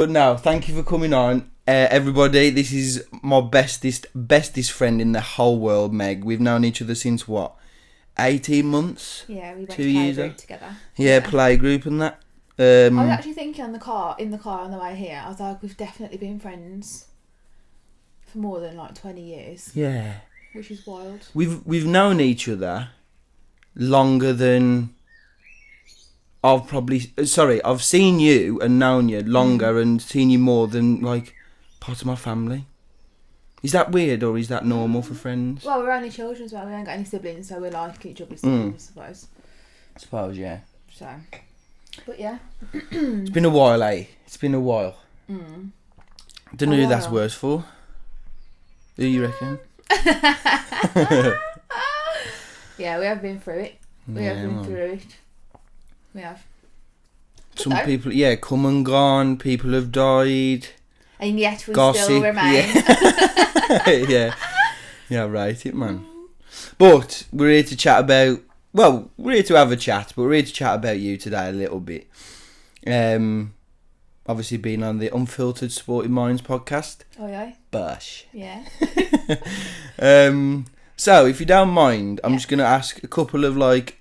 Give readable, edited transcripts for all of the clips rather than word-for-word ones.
But no, thank you for coming on. Everybody, this is my bestest friend in the whole world, Meg. We've known each other since what? 18 months? Yeah, we went 2 to years playgroup together. Yeah, playgroup and that. I was actually thinking in the car on the way here, I was like, we've definitely been friends for more than like 20 years. Yeah. Which is wild. We've known each other longer than I've seen you and known you longer and seen you more than like part of my family. Is that weird or is that normal for friends? Well, we're only children as well. We haven't got any siblings, so we like each other's siblings, I suppose. Yeah. So, but yeah. It's been a while, eh? It's been a while. Don't know who that's worse for. Who you reckon? Yeah, we have been through it. We have. Some people, come and gone. People have died. And yet we Gossip, still remain. Yeah. Yeah, right, it man. But we're here to chat about. Well, we're here to have a chat, but we're here to chat about you today a little bit. Obviously, being on the Unfiltered Sporting Minds podcast. Oh yeah. Bush. Yeah. So, if you don't mind, I'm just going to ask a couple of like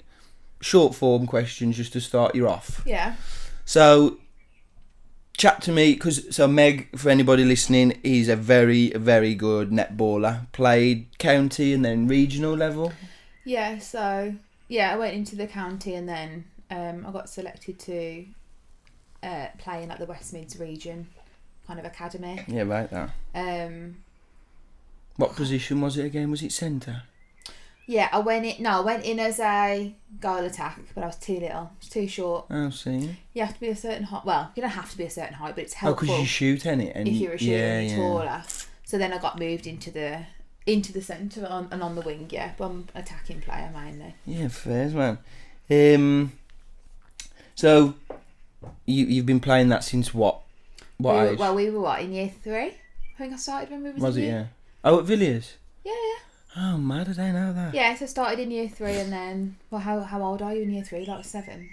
short form questions just to start you off. Yeah. So, chat to me, so Meg, for anybody listening, is a very, very good netballer. Played county and then regional level. Yeah, so, I went into the county and then I got selected to play in like the West Mids region kind of academy. Yeah, right, that. What position was it again? Was it centre? Yeah, I went in as a goal attack, but I was too little. I was too short. Oh, see. You have to be a certain height. Well, you don't have to be a certain height, but it's helpful. Oh, because you shoot in it. If you're a shooter and you're taller. So then I got moved into the centre and on the wing, yeah. But I'm an attacking player mainly. Yeah, fair, man. So, you've been playing that since what? What age? Well, we were in year 3? I think I started when we was in year... Oh, at Villiers? Yeah. Oh, mad, I don't know that. Yeah, so I started in year 3 and then... Well, how old are you in year 3? Like 7?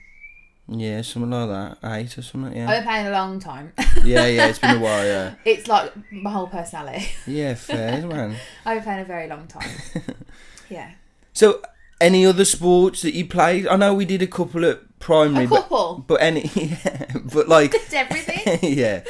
Yeah, something like that. 8 or something, yeah. I've been playing a long time. Yeah, it's been a while, yeah. It's like my whole personality. Yeah, fair, man. I've been playing a very long time. Yeah. So, any other sports that you played? I know we did a couple at primary. A couple? But any... Yeah, but like... Did everything? Yeah.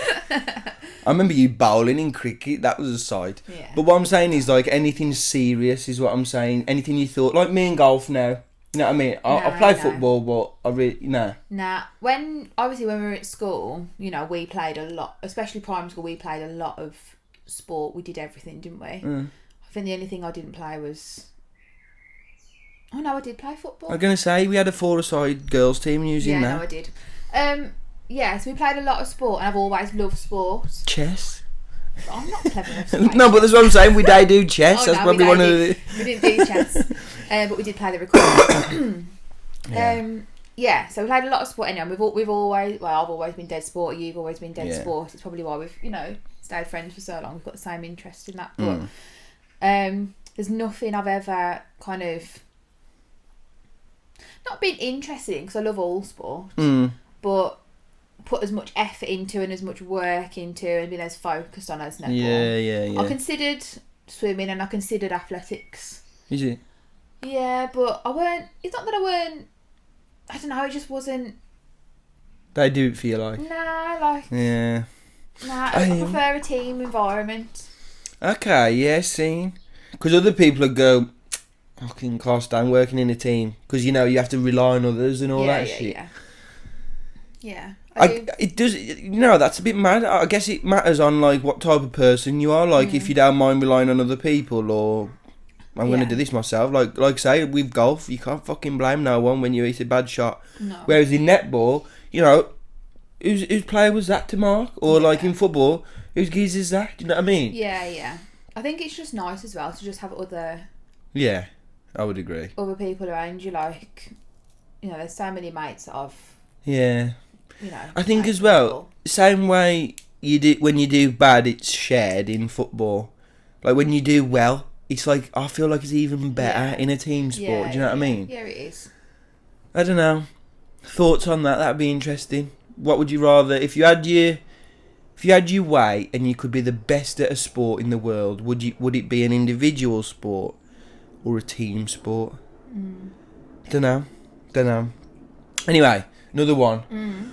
I remember you bowling in cricket. That was a sight. Yeah. But what I'm saying is, like, anything serious is what I'm saying. Anything you thought... Like, me and golf now. You know what I mean? I play football, but I really... Nah. When we were at school, we played a lot. Especially primary school, we played a lot of sport. We did everything, didn't we? I think the only thing I didn't play was... Oh, no, I did play football. I'm going to say, we had a 4-a-side girls team using that. Yeah, no, I did. So we played a lot of sport, and I've always loved sport. Chess? I'm not clever enough to play No, but that's what I'm saying. We do chess. That's probably one of the... We didn't do chess, but we did play the record. So we played a lot of sport anyway. We've always... Well, I've always been dead sport. You've always been dead sport. It's probably why we've, stayed friends for so long. We've got the same interest in that. But there's nothing I've ever kind of... Not been interested in, because I love all sport, but put as much effort into and as much work into and been as focused on as netball. Yeah. I considered swimming and I considered athletics. Is it? Yeah, but I weren't... It's not that I weren't... I don't know, it just wasn't... They do it for you, like... Nah, like... Yeah. Nah, I prefer a team environment. Okay, yeah, seen. Because other people would go... Fucking cost down working in a team because you have to rely on others and all that shit. Yeah. It does. That's a bit mad. I guess it matters on like what type of person you are. Like if you don't mind relying on other people, or I'm going to do this myself. Like say with golf, you can't fucking blame no one when you hit a bad shot. No. Whereas in netball, whose player was that to mark? Or like in football, whose geez is that? Do you know what I mean? Yeah. I think it's just nice as well to just have other. Yeah. I would agree. Other people around you, like, there's so many mates that I've... Yeah. I think as well, same way you do when you do bad, it's shared in football. Like when you do well, it's like, I feel like it's even better in a team sport. Do you know what I mean? Yeah, it is. I don't know. Thoughts on that? That'd be interesting. What would you rather, if you had your If you had your way and you could be the best at a sport in the world, would it be an individual sport or a team sport? Dunno. Anyway, another one.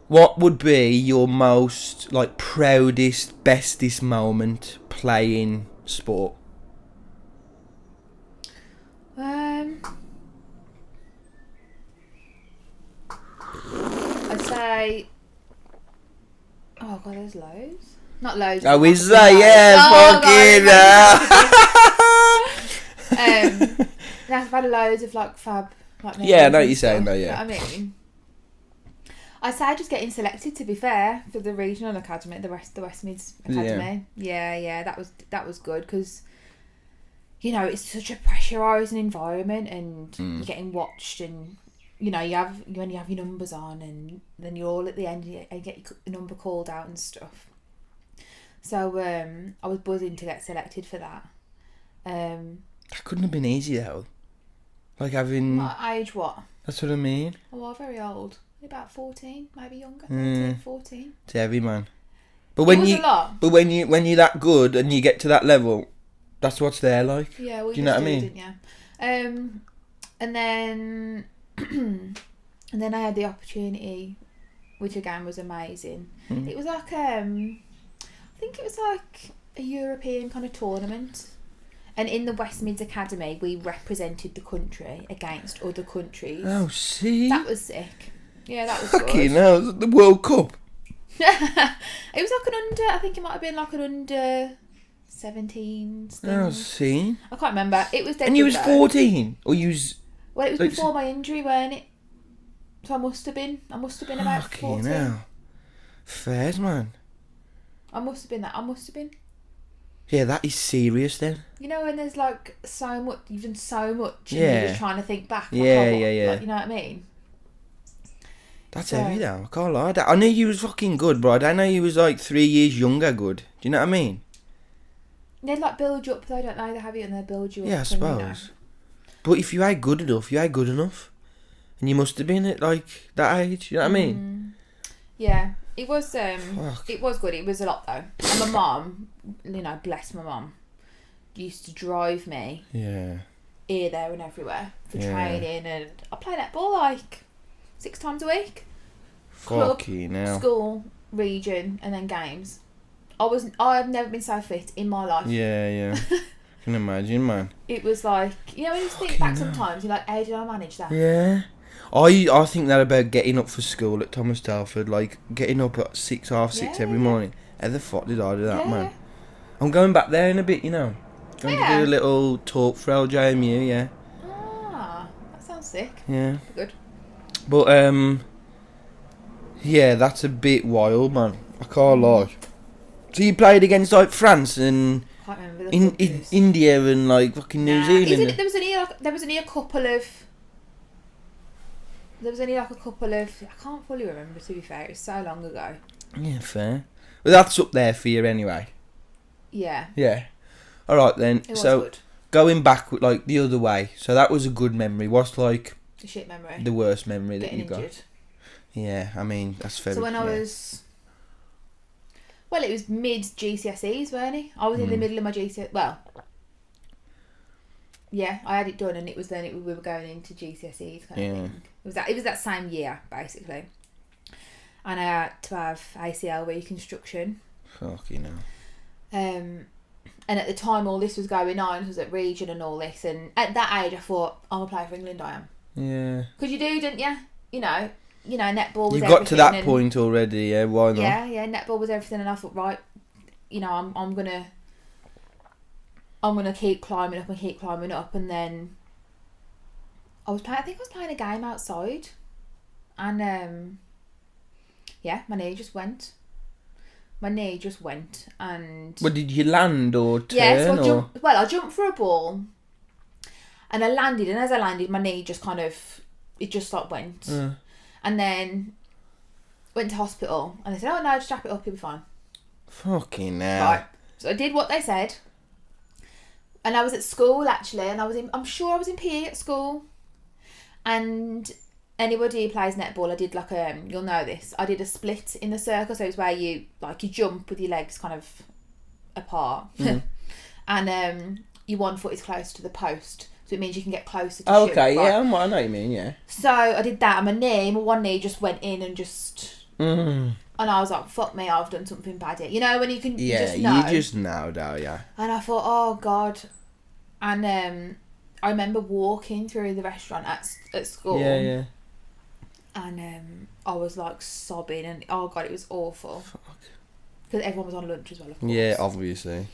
What would be your most like proudest, bestest moment playing sport? I'd say. Oh god, there's loads. Not loads. Oh, is that? Yeah, fucking fucking. I've had loads of like fab. Like, yeah, I know what you're saying though. Yeah. You know what I mean, I'd say just getting selected. To be fair, for the regional academy, the West Mids Academy. Yeah, that was good because. You know, it's such a pressurising environment, and you're getting watched, and you know you only have your numbers on, and then you're all at the end, you get your number called out and stuff. So I was buzzing to get selected for that. That couldn't have been easy though. Like having. What age? What? That's what I mean. Oh, I'm very old. About 14, maybe younger. 13, 14. It's heavy, man. But when you're that good and you get to that level. That's what's there, like. Yeah, well, do you know what I mean? Didn't you? And then, and then I had the opportunity, which again was amazing. It was like I think it was like a European kind of tournament, and in the West Mids Academy, we represented the country against other countries. Oh, see, that was sick. Yeah, that was fucking good. hell, was it the World Cup? It was like an under. I think it might have been like an under. 17 things. Oh, see. I can't remember. It was dead. And you was 14, or you was. Well, it was like, before my injury, weren't it? So I must have been about 14. Hell. Fairs, man. I must have been that. Yeah, that is serious then. You know when there's like so much, you've done so much, and Yeah. you're just trying to think back. Yeah. Like, you know what I mean? That's heavy though. I can't lie. I knew you was fucking good, bro. I don't know you was like 3 years younger good. Do you know what I mean? They'd like build you up though, don't they? They have you and they build you up. Yeah, I suppose. You know. But if you ain't good enough, you ain't good enough. And you must have been at like that age, you know what I mean? Yeah. It was Fuck. It was good. It was a lot though. And my mum, you know, bless my mum, used to drive me here, there and everywhere for training, and I play netball like 6 times a week. Fucking hell. School, region and then games. I've never been so fit in my life. Yeah. I can imagine, man. It was like, you know, when you think back sometimes, you're like, how did I manage that? Yeah. I think that about getting up for school at Thomas Telford, like getting up at 6:30 every morning. How the fuck did I do that, man? I'm going back there in a bit, you know. Going to do a little talk for LJMU, yeah. Ah, that sounds sick. Yeah. Good. But yeah, that's a bit wild, man. I can't lie. So you played against like France and I can't remember the India and like fucking New Zealand. There was only a couple of. There was only like a couple of. I can't fully remember, to be fair. It was so long ago. Yeah, fair. Well, that's up there for you anyway. Yeah. Yeah. All right then. It was so good. Going back like the other way. So that was a good memory. What's like the shit memory? The worst memory that Getting you got? Injured. Yeah, I mean that's fair. So when I was. Well, it was mid GCSEs, weren't it? I was in the middle of my GCSEs. Well, yeah, I had it done, and it was then we were going into GCSEs kind of thing. It was that same year basically, and I had to have ACL reconstruction. Fucking hell. And at the time, all this was going on. It was at region and all this, and at that age, I thought I'm a player for England. I am. Yeah. Because you do, didn't you? You know, netball was You've got to that and, point already, yeah, why not? Yeah, netball was everything, and I thought, right, you know, I'm gonna keep climbing up, and then I think I was playing a game outside, and my knee just went, and... Well, did you land or turn? Yeah, so I jumped for a ball, and I landed, and as I landed, my knee just kind of, it just like went. And then went to hospital, and they said, oh no, just strap it up, you'll be fine. Fucking hell. Right. So I did what they said. And I was at school actually, and I'm sure I was in PE at school. And anybody who plays netball, I did like you'll know this, I did a split in the circle, so it's where you jump with your legs kind of apart. And your one foot is close to the post, so it means you can get closer to shoot. Okay, right? yeah, I know what you mean, yeah. So I did that, and my one knee just went in and just... And I was like, fuck me, I've done something bad here. You know, when you can just know. Yeah, you just know, don't you? And I thought, oh, God. And I remember walking through the restaurant at school. Yeah. And I was, like, sobbing, and, oh, God, it was awful. Fuck. Because everyone was on lunch as well, of course. Yeah, obviously.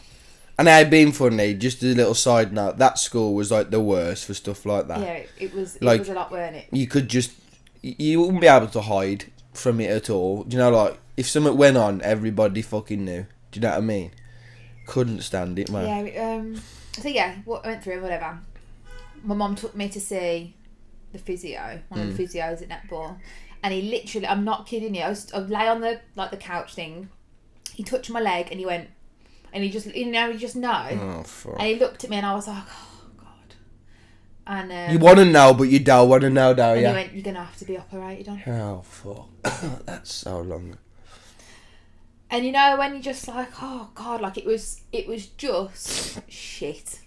And it had been funny, just as a little side note, that school was like the worst for stuff like that. Yeah, it was like, a lot, weren't it? You wouldn't be able to hide from it at all. Do you know, like, if something went on, everybody fucking knew. Do you know what I mean? Couldn't stand it, man. Yeah, so yeah, what I went through, whatever. My mum took me to see the physio, one of the physios at netball, and he literally, I'm not kidding you, I lay on the couch thing, he touched my leg and he went, and he just, you just know. Oh, fuck. And he looked at me and I was like, oh, God. And you want to know, but you don't want to know, don't you? And he went, you're going to have to be operated on. Oh, fuck. That's so long. And you know, when you're just like, oh, God, like it was just shit.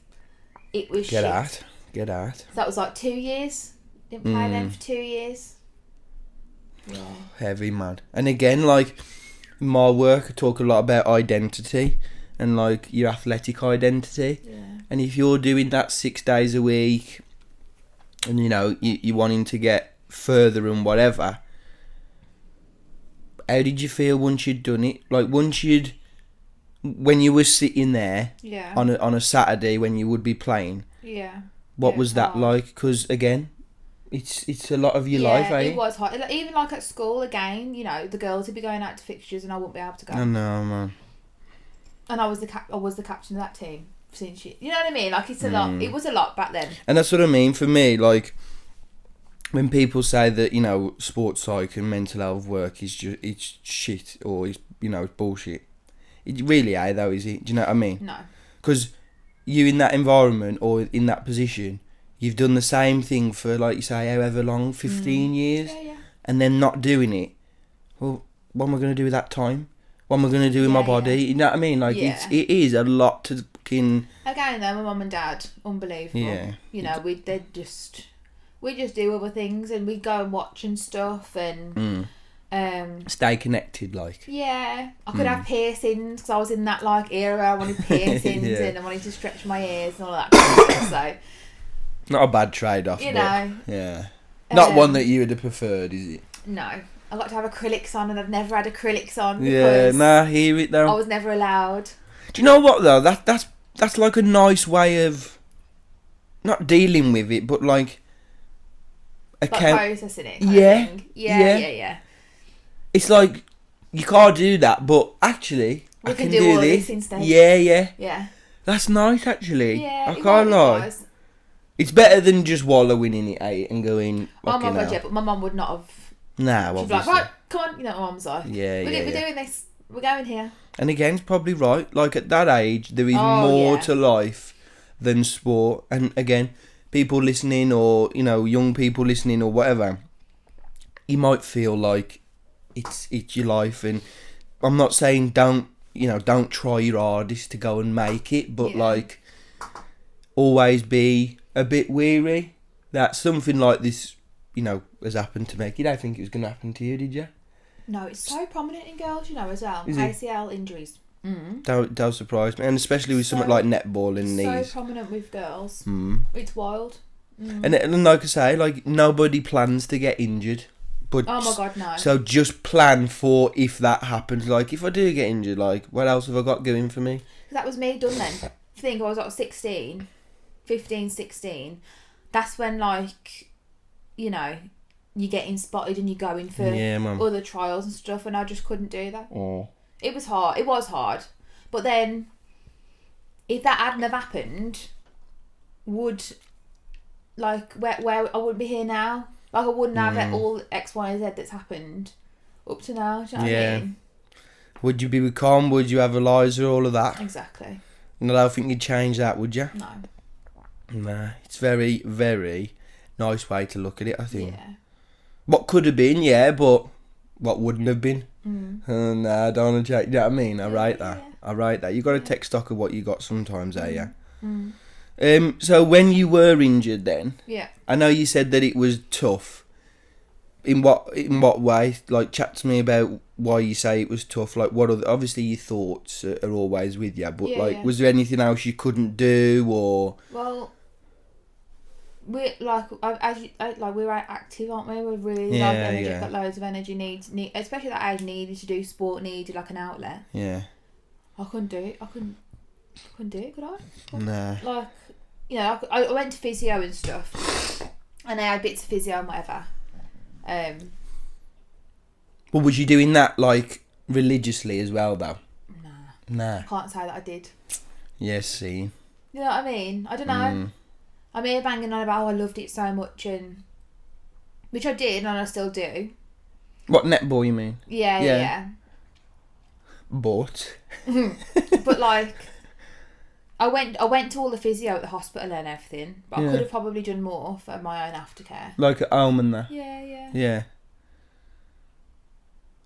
It was shit. Get out. So that was like 2 years. Didn't play then for 2 years. Yeah. Heavy, man. And again, like, in my work, I talk a lot about identity and, like, your athletic identity. Yeah. And if you're doing that 6 days a week and, you know, you're wanting to get further and whatever, how did you feel once you'd done it? Like, when you were sitting there on a Saturday when you would be playing, what was that like? Because, again, it's a lot of your life, eh? It was hard. Even, like, at school, again, you know, the girls would be going out to fixtures and I wouldn't be able to go. I know, man. And I was the captain of that team. Since you know what I mean? Like, it's a lot. It was a lot back then. And that's what I mean. For me, like, when people say that, you know, sports psych and mental health work is just, it's shit or it's, you know, it's bullshit. It really ain't though, is it? Do you know what I mean? No. Because you in that environment or in that position, you've done the same thing for, like you say, however long, 15 years, and then not doing it. Well, what am I going to do with that time? What am I going to do with my body? You know what I mean? Like, it is a lot to fucking... Again, though, my mum and dad, unbelievable. Yeah. You know, we just do other things and we go and watch and stuff and... stay connected, like. Yeah. I could have piercings because I was in that, like, era. I wanted piercings and I wanted to stretch my ears and all that kind of stuff, so... Not a bad trade-off, you know. Yeah. Not one that you would have preferred, is it? No. I got to have acrylics on and I've never had acrylics on because hear it though. I was never allowed. Do you know what though? That's like a nice way of not dealing with it, but like processing it. Yeah. It's like you can't do that, but actually we I can do all this instead. Yeah. That's nice actually. Yeah, I can't lie. It's better than just wallowing in it, and going. Oh my God, yeah, but my mum would not have. Nah, she'd be like, right, come on, you know what mum's like. We're doing this. We're going here. And again, it's probably right. Like, at that age, there is more to life than sport. And again, people listening or, you know, young people listening or whatever, you might feel like it's your life. And I'm not saying don't try your hardest to go and make it, but like, always be a bit weary that something like this, you know, has happened to me. You don't think it was going to happen to you, did you? No, it's so prominent in girls, you know, as well. Is ACL injuries. Don't surprise me. And especially with something like netball and knees. So prominent with girls. It's wild. And like I say, like, nobody plans to get injured. But oh my God, no. So just plan for if that happens. Like, if I do get injured, like, what else have I got going for me? That was me done then. I think I was like 15, 16. That's when, like... you know, you're getting spotted and you're going for other trials and stuff, and I just couldn't do that. It was hard. It was hard. But then, if that hadn't have happened, would, like, where I wouldn't be here now. Like, I wouldn't have all X, Y, and Z that's happened up to now. Do you know what I mean? Would you be with Con? Would you have Eliza? All of that? Exactly. And I don't think you'd change that, would you? No. Nah. It's very, very... nice way to look at it, I think. what could have been, yeah, but what wouldn't have been. And I don't want to check. You know what I mean? I write that. You got to take stock of what you got sometimes, yeah. So when you were injured, then I know you said that it was tough. In what way? Like, chat to me about why you say it was tough. Like, what other? Obviously, your thoughts are always with you, but was there anything else you couldn't do, or? Well, we're we're active, aren't we? We're really energetic, got loads of energy. Need especially that age, needed to do sport, needed like an outlet. Yeah. I couldn't do it. I couldn't do it, could I? Nah. Like, you know, I went to physio and stuff, and I had bits of physio and whatever. Well, was you doing that like religiously as well, though? Nah. I can't say that I did. Yes, see. You know what I mean? I don't know. I'm here banging on about I loved it so much, and which I did, and I still do. What, netball, you mean? Yeah. But like, I went to all the physio at the hospital and everything, but I could have probably done more for my own aftercare. Like at home and that? Yeah.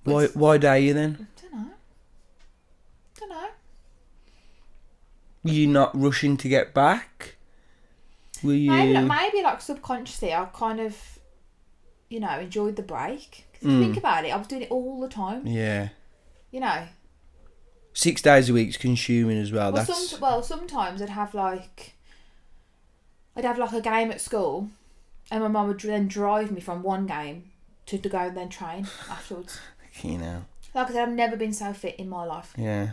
Why dare you then? Don't know. Were you not rushing to get back? Were you? Maybe like subconsciously, I kind of, you know, enjoyed the break. Because if you think about it, I was doing it all the time. Yeah. You know. 6 days a week's consuming as well. Sometimes I'd have like a game at school, and my mum would then drive me from one game to go and then train afterwards. You know. Like I said, I've never been so fit in my life. Yeah.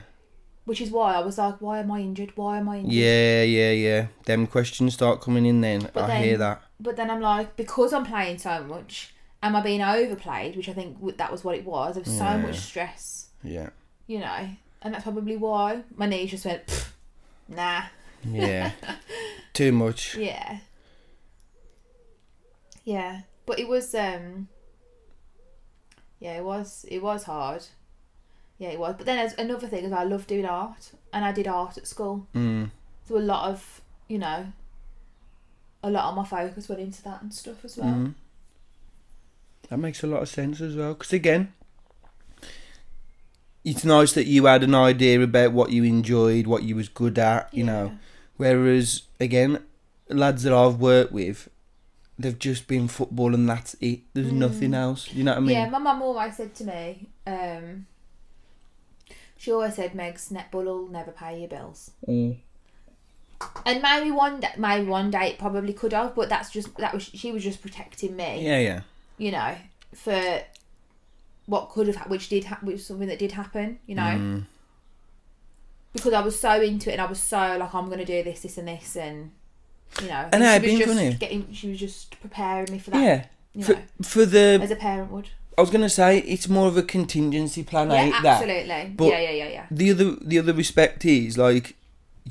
Which is why I was like, why am I injured? Yeah. Them questions start coming in then. I hear that. But then I'm like, because I'm playing so much, am I being overplayed? Which I think that was what it was. There was so much stress. Yeah. You know, and that's probably why my knees just went, nah. Yeah. Too much. Yeah. But it was, it was hard. Yeah, it was. But then there's another thing is I love doing art, and I did art at school. So a lot of my focus went into that and stuff as well. That makes a lot of sense as well. Because again, it's nice that you had an idea about what you enjoyed, what you was good at, you know. Whereas, again, lads that I've worked with, they've just been football and that's it. There's nothing else. You know what I mean? Yeah, my mum always said to me, she always said, Megs, netball will never pay your bills. And maybe one day it probably could have, but she was just protecting me. Yeah. You know, for what could have, which was something that did happen. You know, because I was so into it and I was so like, I'm gonna do this and this, and you know. And I've been funny. She was just preparing me for that. Yeah. You know, for the as a parent would. I was gonna say it's more of a contingency plan. Yeah, absolutely. That. But yeah. The other respect is like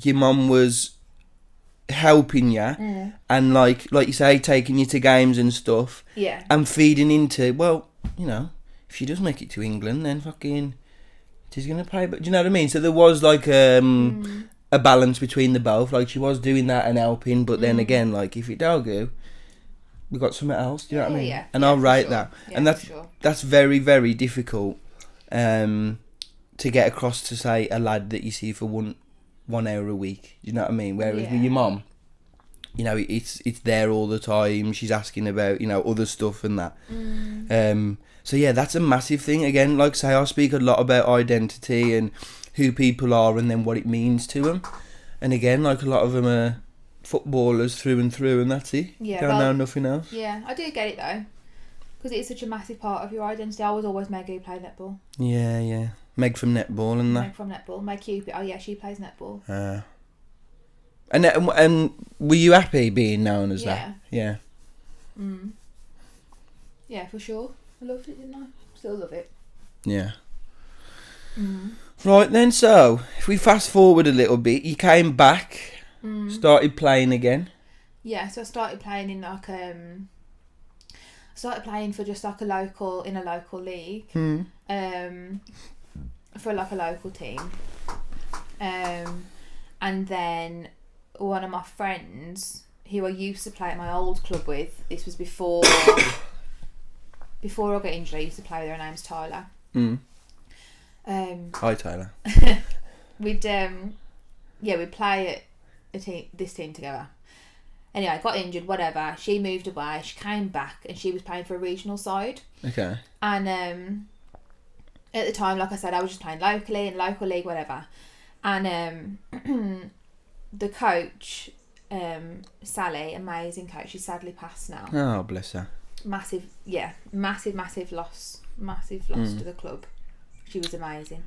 your mum was helping you and like you say, taking you to games and stuff. Yeah. And feeding into, well, you know, if she does make it to England, then fucking she's gonna pay. But do you know what I mean? So there was like a balance between the both. Like she was doing that and helping, but then again, like if it don't go, we got something else. Do you know what I mean? Yeah. And I'll write that. Yeah, and that's very, very difficult to get across to, say, a lad that you see for one hour a week. Do you know what I mean? Whereas with your mum, you know, it's there all the time. She's asking about, you know, other stuff and that. So yeah, that's a massive thing. Again, like I say, I speak a lot about identity and who people are and then what it means to them. And again, like a lot of them are footballers through and through, and that's it. Don't know nothing else. Yeah, I do get it though, because it's such a massive part of your identity. I was always Meg who played netball. Yeah. Meg from netball and that. Meg from netball. Meg Cupid. Oh yeah, she plays netball. And were you happy being known as that? Yeah. Yeah, for sure. I loved it, didn't I? Still love it. Yeah. Right then, so if we fast forward a little bit, you came back, started playing again. Yeah, so I started playing in like for just like a local league. For like a local team. And then one of my friends who I used to play at my old club with, this was before before I got injured, I used to play with her. Her name's Tyler. Hi, Tyler. We'd play this team together. Anyway, got injured, whatever. She moved away. She came back and she was playing for a regional side. Okay. And at the time, like I said, I was just playing locally in local league, whatever. And the coach, Sally, amazing coach. She's sadly passed now. Oh, bless her. Massive loss. Massive loss to the club. She was amazing.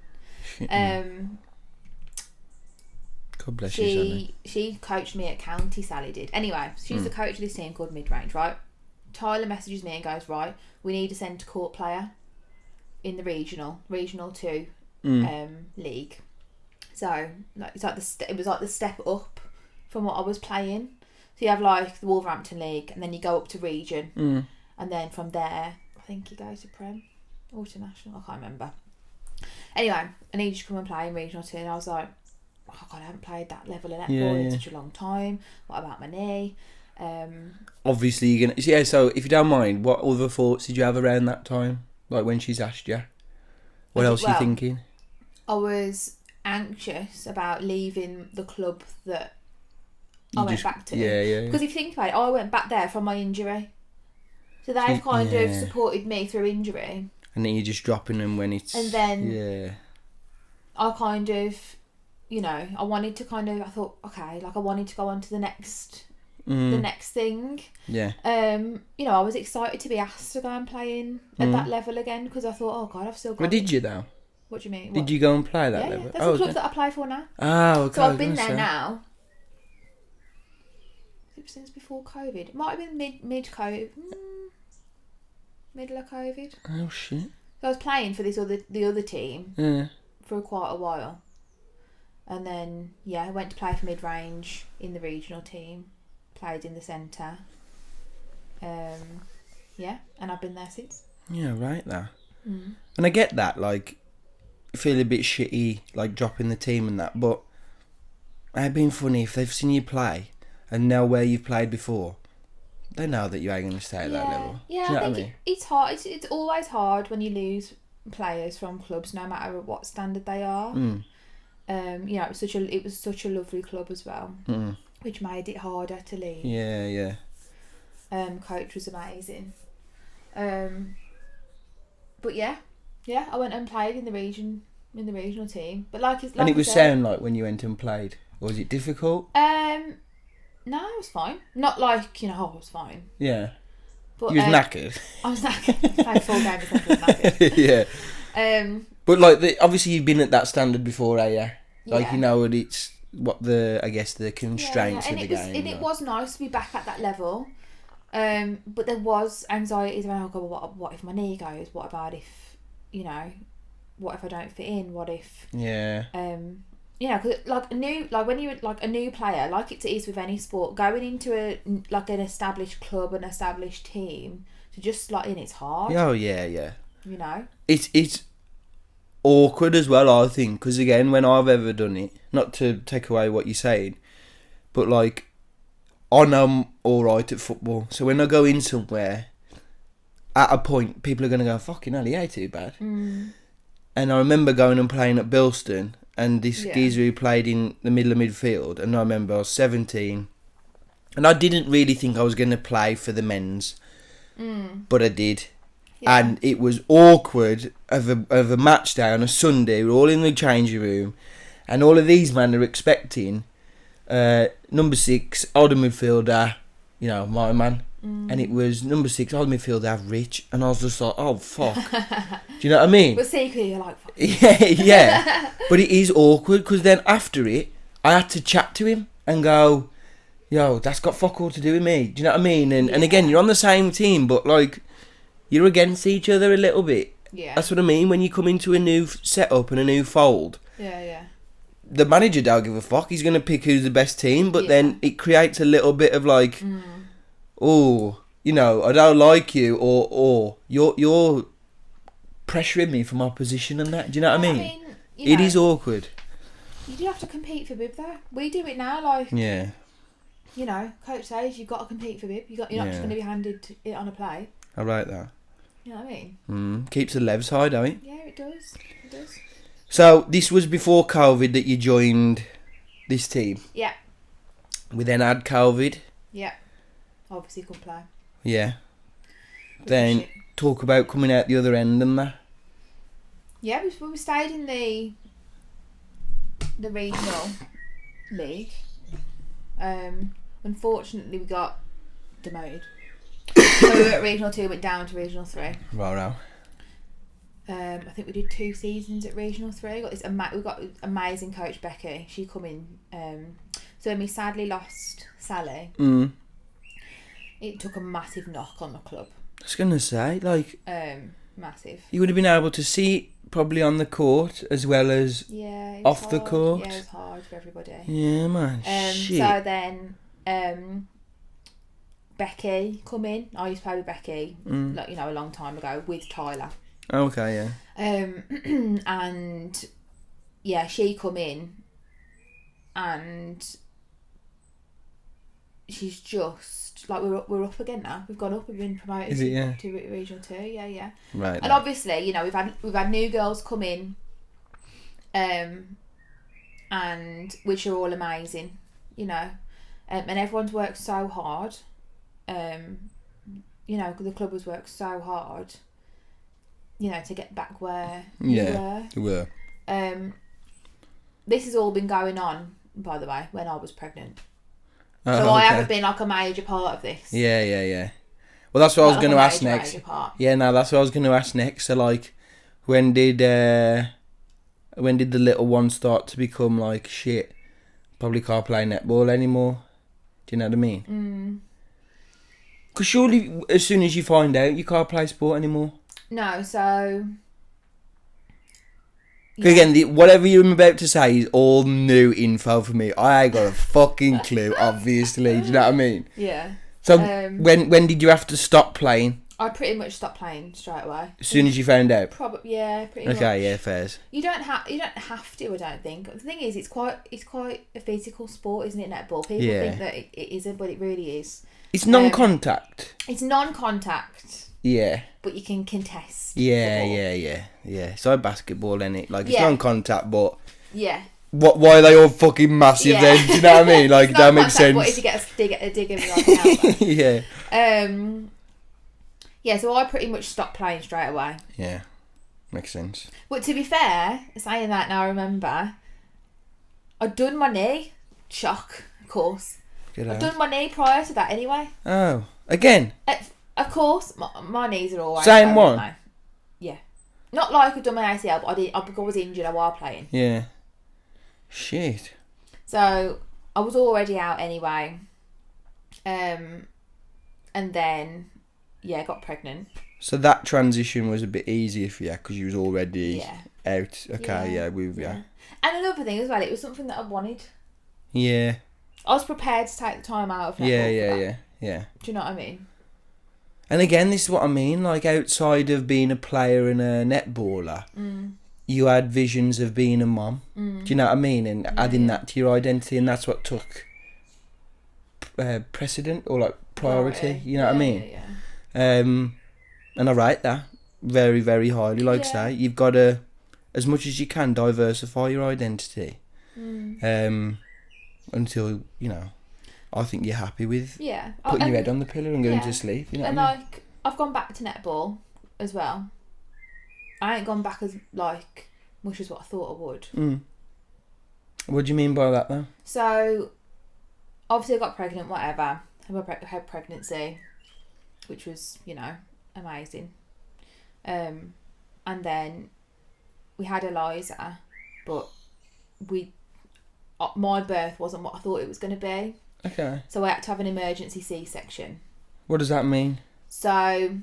God bless you, Sally. She coached me at county, Sally did. Anyway, she's the coach of this team called Mid-Range, right? Tyler messages me and goes, right, we need a centre court player in the regional 2 league. So it was like the step up from what I was playing. So you have like the Wolverhampton League, and then you go up to region, and then from there, I think you go to Prem or to National. I can't remember. Anyway, I need you to come and play in regional 2, and I was like, oh God, I haven't played that level of netball in such a long time. What about my knee? Obviously, you're gonna. Yeah. So, if you don't mind, what other thoughts did you have around that time? Like when she's asked you, what else are you thinking? I was anxious about leaving the club that I went back to. Yeah. Because if you think about it, I went back there from my injury, so they've kind of supported me through injury. And then you're just dropping them when it's. And then. I kind of. I wanted to I thought, okay, like I wanted to go on to the next thing. Yeah. I was excited to be asked to go and play at that level again, because I thought, oh God, I've still got. Well, did you though? What do you mean? Did you go and play that level? Yeah, that's the club that I play for now. Oh, okay. So I've been there now. Since before COVID. It might have been mid-COVID. Middle of COVID. Oh shit. So I was playing for the other team for quite a while. And then, I went to play for Mid-Range in the regional team. Played in the centre. And I've been there since. Yeah, right there. And I get that, like, feel a bit shitty, like, dropping the team and that, but it'd been funny if they've seen you play and know where you've played before. They know that you ain't going to stay at that level. Yeah, I think it's hard. It's always hard when you lose players from clubs, no matter what standard they are. It was such a lovely club as well, which made it harder to leave. Yeah. Coach was amazing. But I went and played in the regional team. But and it was sound like when you went and played, or was it difficult? No, it was fine. Not like I was fine. Yeah. But you was knackered. I was knackered. Played 4 games and I was knackered. Yeah. But like, obviously you've been at that standard before, you? Like you know it's what the constraints of the game. And it was nice to be back at that level. But there was anxieties around, oh God, what if my knee goes? What about if, what if I don't fit in? What if? Yeah. Cause when you're like a new player, like it is with any sport, going into an established club, an established team, to just slot in, it's hard. Oh yeah. It's awkward as well, I think, because again, when I've ever done it, not to take away what you're saying, but like, I know I'm alright at football, so when I go in somewhere, at a point, people are going to go, fucking hell, he ain't too bad. And I remember going and playing at Bilston, and this geezer who played in the middle of midfield, and I remember I was 17, and I didn't really think I was going to play for the men's, but I did. Yeah. And it was awkward of a match day on a Sunday. We're all in the changing room, and all of these men are expecting number 6 older midfielder, my man, and it was number 6 older midfielder Rich, and I was just like, oh fuck, do you know what I mean? But secretly you're like, fuck. yeah. But it is awkward, because then after it, I had to chat to him and go, yo, that's got fuck all to do with me. Do you know what I mean? And again, you're on the same team, but like, you're against each other a little bit. Yeah. That's what I mean, when you come into a new setup and a new fold. Yeah. The manager don't give a fuck. He's going to pick who's the best team, but then it creates a little bit of like, I don't like you, or you're pressuring me for my position and that. Do you know what I mean? It is awkward. You do have to compete for bib though. We do it now, like. Yeah. Coach says you've got to compete for bib. You're not just going to be handed it on a plate. I like that. You know what I mean? Keeps the levels high, don't it? Yeah, it does. It does. So, this was before COVID that you joined this team? Yeah. We then had COVID? Yeah. Obviously couldn't play. Yeah. Then talk about coming out the other end and that. Yeah, we stayed in the regional league. Unfortunately, we got demoted. So we were at regional 2, went down to regional 3. Right. I think we did 2 seasons at regional 3. We got amazing coach Becky. She come in. So when we sadly lost Sally, it took a massive knock on the club. I was gonna say, like, massive. You would have been able to see it probably on the court as well as off the court. Yeah, it was hard for everybody. Yeah, man. Shit. So then, Becky come in. I used to play with Becky, like, you know, a long time ago with Tyler. Okay, yeah. And yeah, she come in, and she's just like, we're up again now. We've gone up. We've been promoted to regional 2. Yeah. Right. And obviously, you know, we've had new girls come in, and which are all amazing, you know, and everyone's worked so hard. You know, the club has worked so hard, you know, to get back where we were. This has all been going on, by the way, when I was pregnant. So I haven't been like a major part of this. Yeah. Well, that's what I was going to ask next. Yeah, no, that's what I was going to ask next. So, like, when did the little one start to become like, shit, probably can't play netball anymore? Do you know what I mean? Because surely, as soon as you find out, you can't play sport anymore. No, so... Yeah. Again, whatever you're about to say is all new info for me. I ain't got a fucking clue, obviously. Do you know what I mean? Yeah. So, when did you have to stop playing? I pretty much stopped playing straight away. As soon as you found out? Pretty much. Okay, yeah, fairs. You don't have to, I don't think. The thing is, it's quite a physical sport, isn't it, netball? People think that it isn't, but it really is. It's non-contact. It's non-contact. Yeah. But you can contest. Yeah. It's like basketball, isn't it? Like, it's non-contact, but... Yeah. Why are they all fucking massive then? Do you know what I mean? Like, that makes sense. But if you get a dig in like an elbow. Yeah. Yeah, so I pretty much stopped playing straight away. Yeah. Makes sense. But to be fair, saying that now I remember, I'd done my knee. Shock, of course. I'd done my knee prior to that anyway. Oh. Again? Of course, my knees are always... Same one? Now. Yeah. Not like I'd done my ACL, but I was injured while playing. Yeah. Shit. So, I was already out anyway. And then, got pregnant. So that transition was a bit easier for you because you was already out. Okay, with you. And another thing as well, it was something that I wanted. Yeah. I was prepared to take the time out of netball Yeah. Do you know what I mean? And again, this is what I mean. Like, outside of being a player and a netballer, you had visions of being a mum. Do you know what I mean? And adding that to your identity, and that's what took precedent or like priority. You know what I mean? Yeah. And I rate that very, very highly. Like I say, you've got to, as much as you can, diversify your identity. Until, you know, I think you're happy with putting your head on the pillow and going to sleep. You know what I mean? Like, I've gone back to netball as well. I ain't gone back as like much as what I thought I would. What do you mean by that, though? So, obviously I got pregnant, whatever. Had pregnancy, which was, you know, amazing. And then we had Eliza, but my birth wasn't what I thought it was going to be. Okay. So I had to have an emergency C-section. What does that mean? So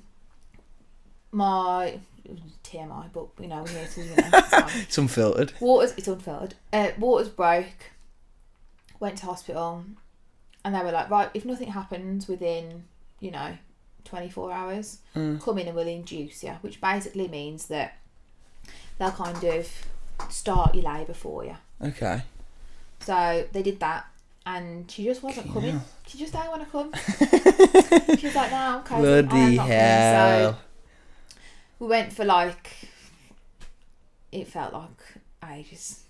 my TMI, but you know, we're here to, you know, it's fine. It's unfiltered. It's unfiltered. Waters broke. Went to hospital, and they were like, right, if nothing happens within, you know, 24 hours, come in and we'll induce you, which basically means that they'll kind of start your labour for you. Okay. So they did that, and she just wasn't coming. She just didn't want to come. She was like, no, okay. Bloody hell. we went for like, it felt like ages.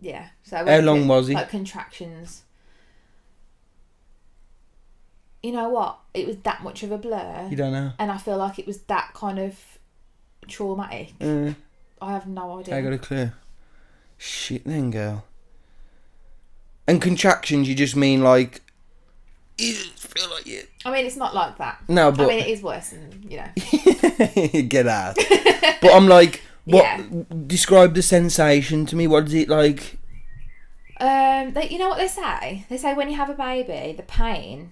Yeah. So how long was it? Like contractions. You know what? It was that much of a blur. You don't know. And I feel like it was that kind of traumatic. I have no idea. I got a clue. Shit then, girl. And contractions, you just mean like, you feel like you... I mean, it's not like that. No, but... I mean, it is worse than, you know. Get out. But I'm like, what... Describe the sensation to me. What is it like? You know what they say? They say when you have a baby, the pain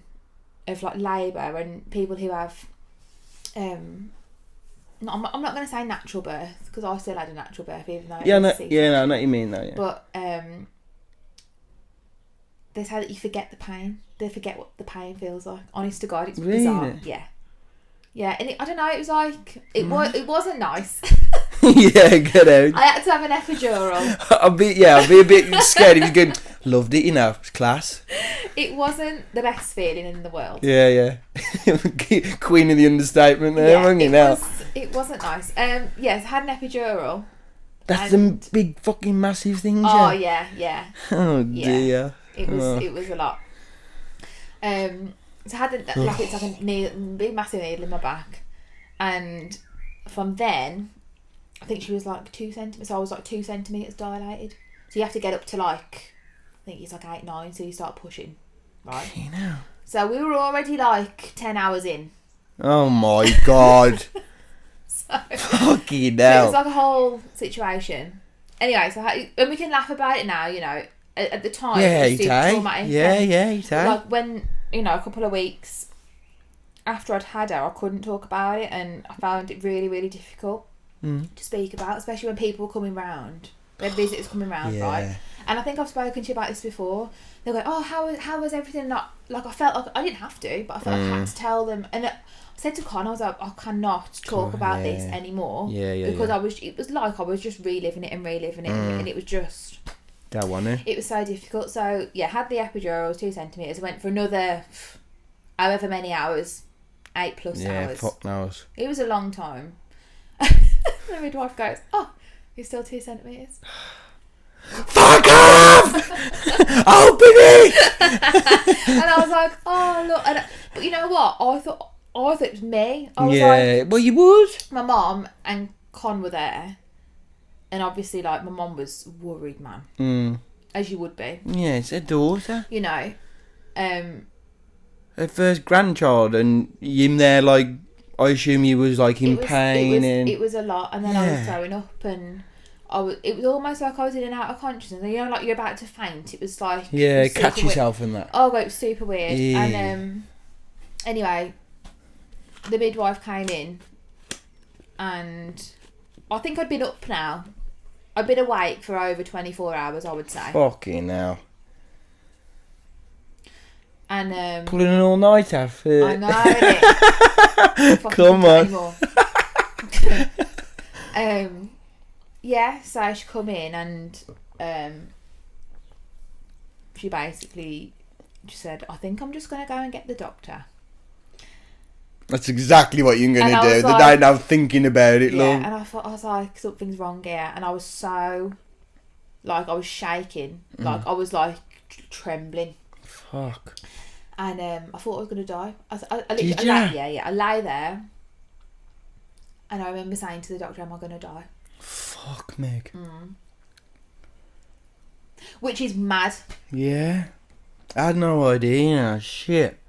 of like labour and people who have... I'm not going to say natural birth, because I still had a natural birth, even though... I know what you mean, though, yeah. But... they say that you forget the pain. They forget what the pain feels like. Honest to God, it's bizarre. Yeah. Yeah, and I don't know, it was like... It wasn't nice. Yeah, get out. I had to have an epidural. I'll be a bit scared if you're going, loved it, you know, it's class. It wasn't the best feeling in the world. Yeah. Queen of the understatement there, wasn't it now? It wasn't nice. Yes, I had an epidural. That's the big fucking massive things, Oh, yeah. Oh, dear. It was a lot. So I had it's like a big massive needle in my back, and from then, I think she was like 2 centimeters. So I was like 2 centimeters dilated. So you have to get up to like, I think it's like 8, 9. So you start pushing, right? You know. So we were already like 10 hours in. Oh my God. Fucking hell. So it was like a whole situation. Anyway, and we can laugh about it now, you know. At the time, it was super traumatic. Yeah. Like when, you know, a couple of weeks after I'd had her, I couldn't talk about it, and I found it really, really difficult to speak about, especially when people were coming round. We had visitors coming round, right? And I think I've spoken to you about this before. They go, "Oh, how was everything?" Like I felt like I didn't have to, but I felt like I had to tell them. And I said to Con, I was like, I cannot talk about this anymore. Because it was like I was just reliving it, and it was just. That one, eh? It was so difficult. So yeah, had the epidural, 2 centimeters. Went for another, however many hours, 8+ hours. Yeah, fuck knows. It was a long time. The midwife goes, "Oh, you're still 2 centimeters." Fuck off! Open it! And I was like, "Oh look," but you know what? I thought it was me. I was like, well, you would. My mum and Con were there. And obviously, like, my mum was worried, man. As you would be. Yeah, it's her daughter. You know. Her first grandchild, and him there, like, I assume he was, like, in pain. It was a lot. And then I was throwing up, and it was almost like I was in and out of consciousness. And, you know, like, you're about to faint. It was like... Yeah, catch yourself in that. Oh, God, it was super weird. Yeah. And, anyway, the midwife came in, and I think I'd been up now. I've been awake for over 24 hours, I would say. Fucking hell. And pulling an all-nighter. I know it. Come on. Yeah, so she come in and she basically just said, "I think I'm just going to go and get the doctor." That's exactly what you're going to do. Like, the day now thinking about it, love. And I was like, something's wrong here. And I was so, like, I was shaking. Like, I was, like, trembling. Fuck. And I thought I was going to die. I lay there. And I remember saying to the doctor, "Am I going to die?" Fuck, Meg. Which is mad. Yeah. I had no idea, you know. Shit.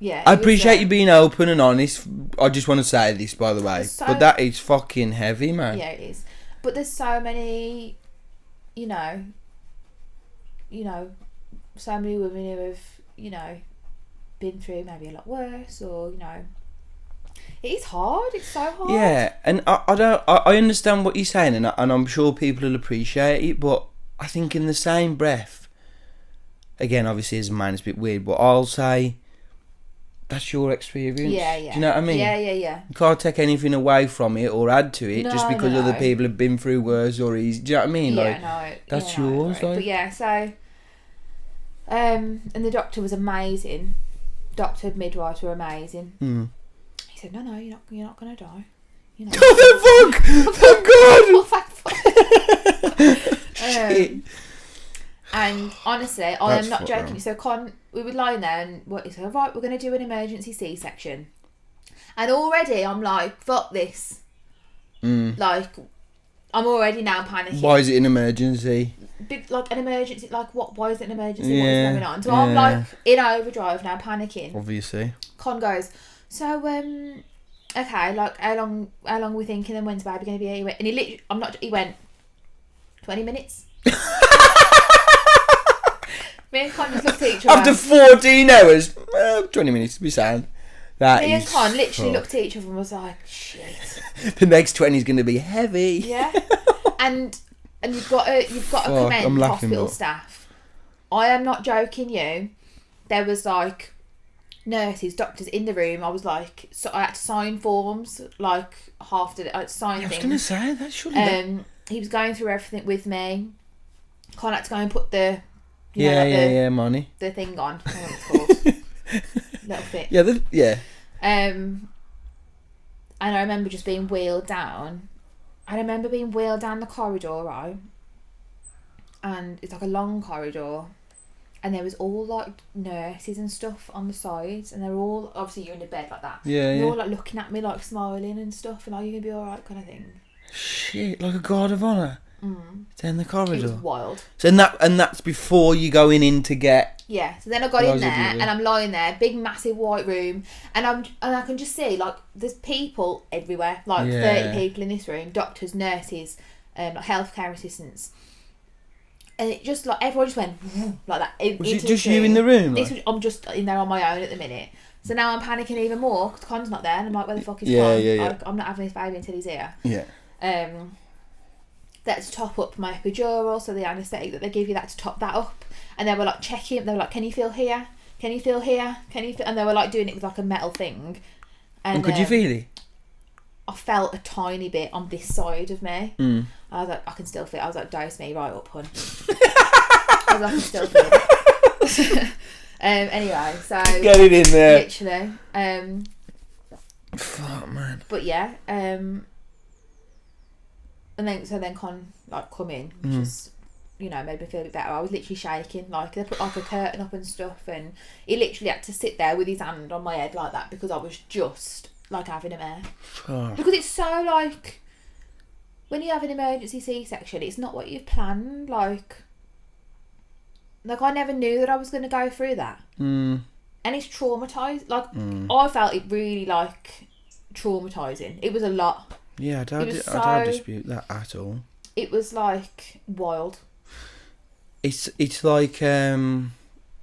Yeah, I appreciate you being open and honest. I just want to say this, by the way. But that is fucking heavy, man. Yeah, it is. But there's so many, you know, so many women who have, been through maybe a lot worse, or, it is hard. It's so hard. Yeah, and I understand what you're saying, and I'm sure people will appreciate it, but I think in the same breath, again, obviously as a man, it's a bit weird, but I'll say, that's your experience. Yeah. Do you know what I mean? Yeah. You can't take anything away from it or add to it just because other people have been through worse or easy. Do you know what I mean? That's yours. But yeah, so, and the doctor was amazing. Midwives were amazing. He said, "No, you're not going to die. you know. Oh, fuck! Oh, thank fuck. Shit. And honestly, I That's am not joking. wrong. So we were lying there and he said, right, we're going to do an emergency C-section. And already I'm like, fuck this. Like, I'm already now panicking. Why is it an emergency? Like an emergency, like what? Why is it an emergency? What is going on? So I'm like in overdrive now, panicking. Obviously. Con goes, so okay, like how long are we thinking and when's baby going to be here? And he went 20 minutes. Me and Con just looked at each other. After 14 hours, 20 minutes to be sound. Me and Con literally looked at each other and was like, shit. The next 20 is going to be heavy. Yeah. And you've got to commend hospital staff. I am not joking you. There was like nurses, doctors in the room. I was like, so I had to sign forms, like half the I had to sign things. I was going to say that surely. He was going through everything with me. Can't had to go and put the money. The thing on. I don't know what it's called. Little fit. Yeah. And I remember just being wheeled down. I remember being wheeled down the corridor, right? And it's like a long corridor. And there was all like nurses and stuff on the sides. And they're all, obviously you're in a bed like that. Yeah, They're all like looking at me, like smiling and stuff. And are you going to be alright kind of thing. Shit, like a guard of honour. Down the corridor. It was wild. So that's before you going in to get. Yeah. So then I got in there and I'm lying there, big massive white room, and I can just see like there's people everywhere, like 30 people in this room, doctors, nurses, like healthcare assistants, and it just like everyone just went like that. Was it just you in the room? I'm just in there on my own at the minute. So now I'm panicking even more because Con's not there, and I'm like, where the fuck is Con? Like, I'm not having this baby until he's here. Yeah. That's to top up my epidural, so the anaesthetic that they give you, that to top that up. And they were like checking, they were like, can you feel here? Can you feel here? Can you feel? And they were like doing it with like a metal thing. And could you feel it? I felt a tiny bit on this side of me. I was like, I can still feel it. I was like, dose me right up, hun. I was like, I can still feel it. Anyway, so get it in there. Literally. Fuck, man. But yeah, and then Con like come in, which is, you know, made me feel a bit better. I was literally shaking, like they put like a curtain up and stuff, and he literally had to sit there with his hand on my head like that because I was just like having a mare. Because it's so like when you have an emergency C-section, it's not what you've planned. Like I never knew that I was going to go through that, and it's traumatized. Like I felt it really like traumatizing. It was a lot. Yeah, I don't dispute that at all. It was like wild. It's like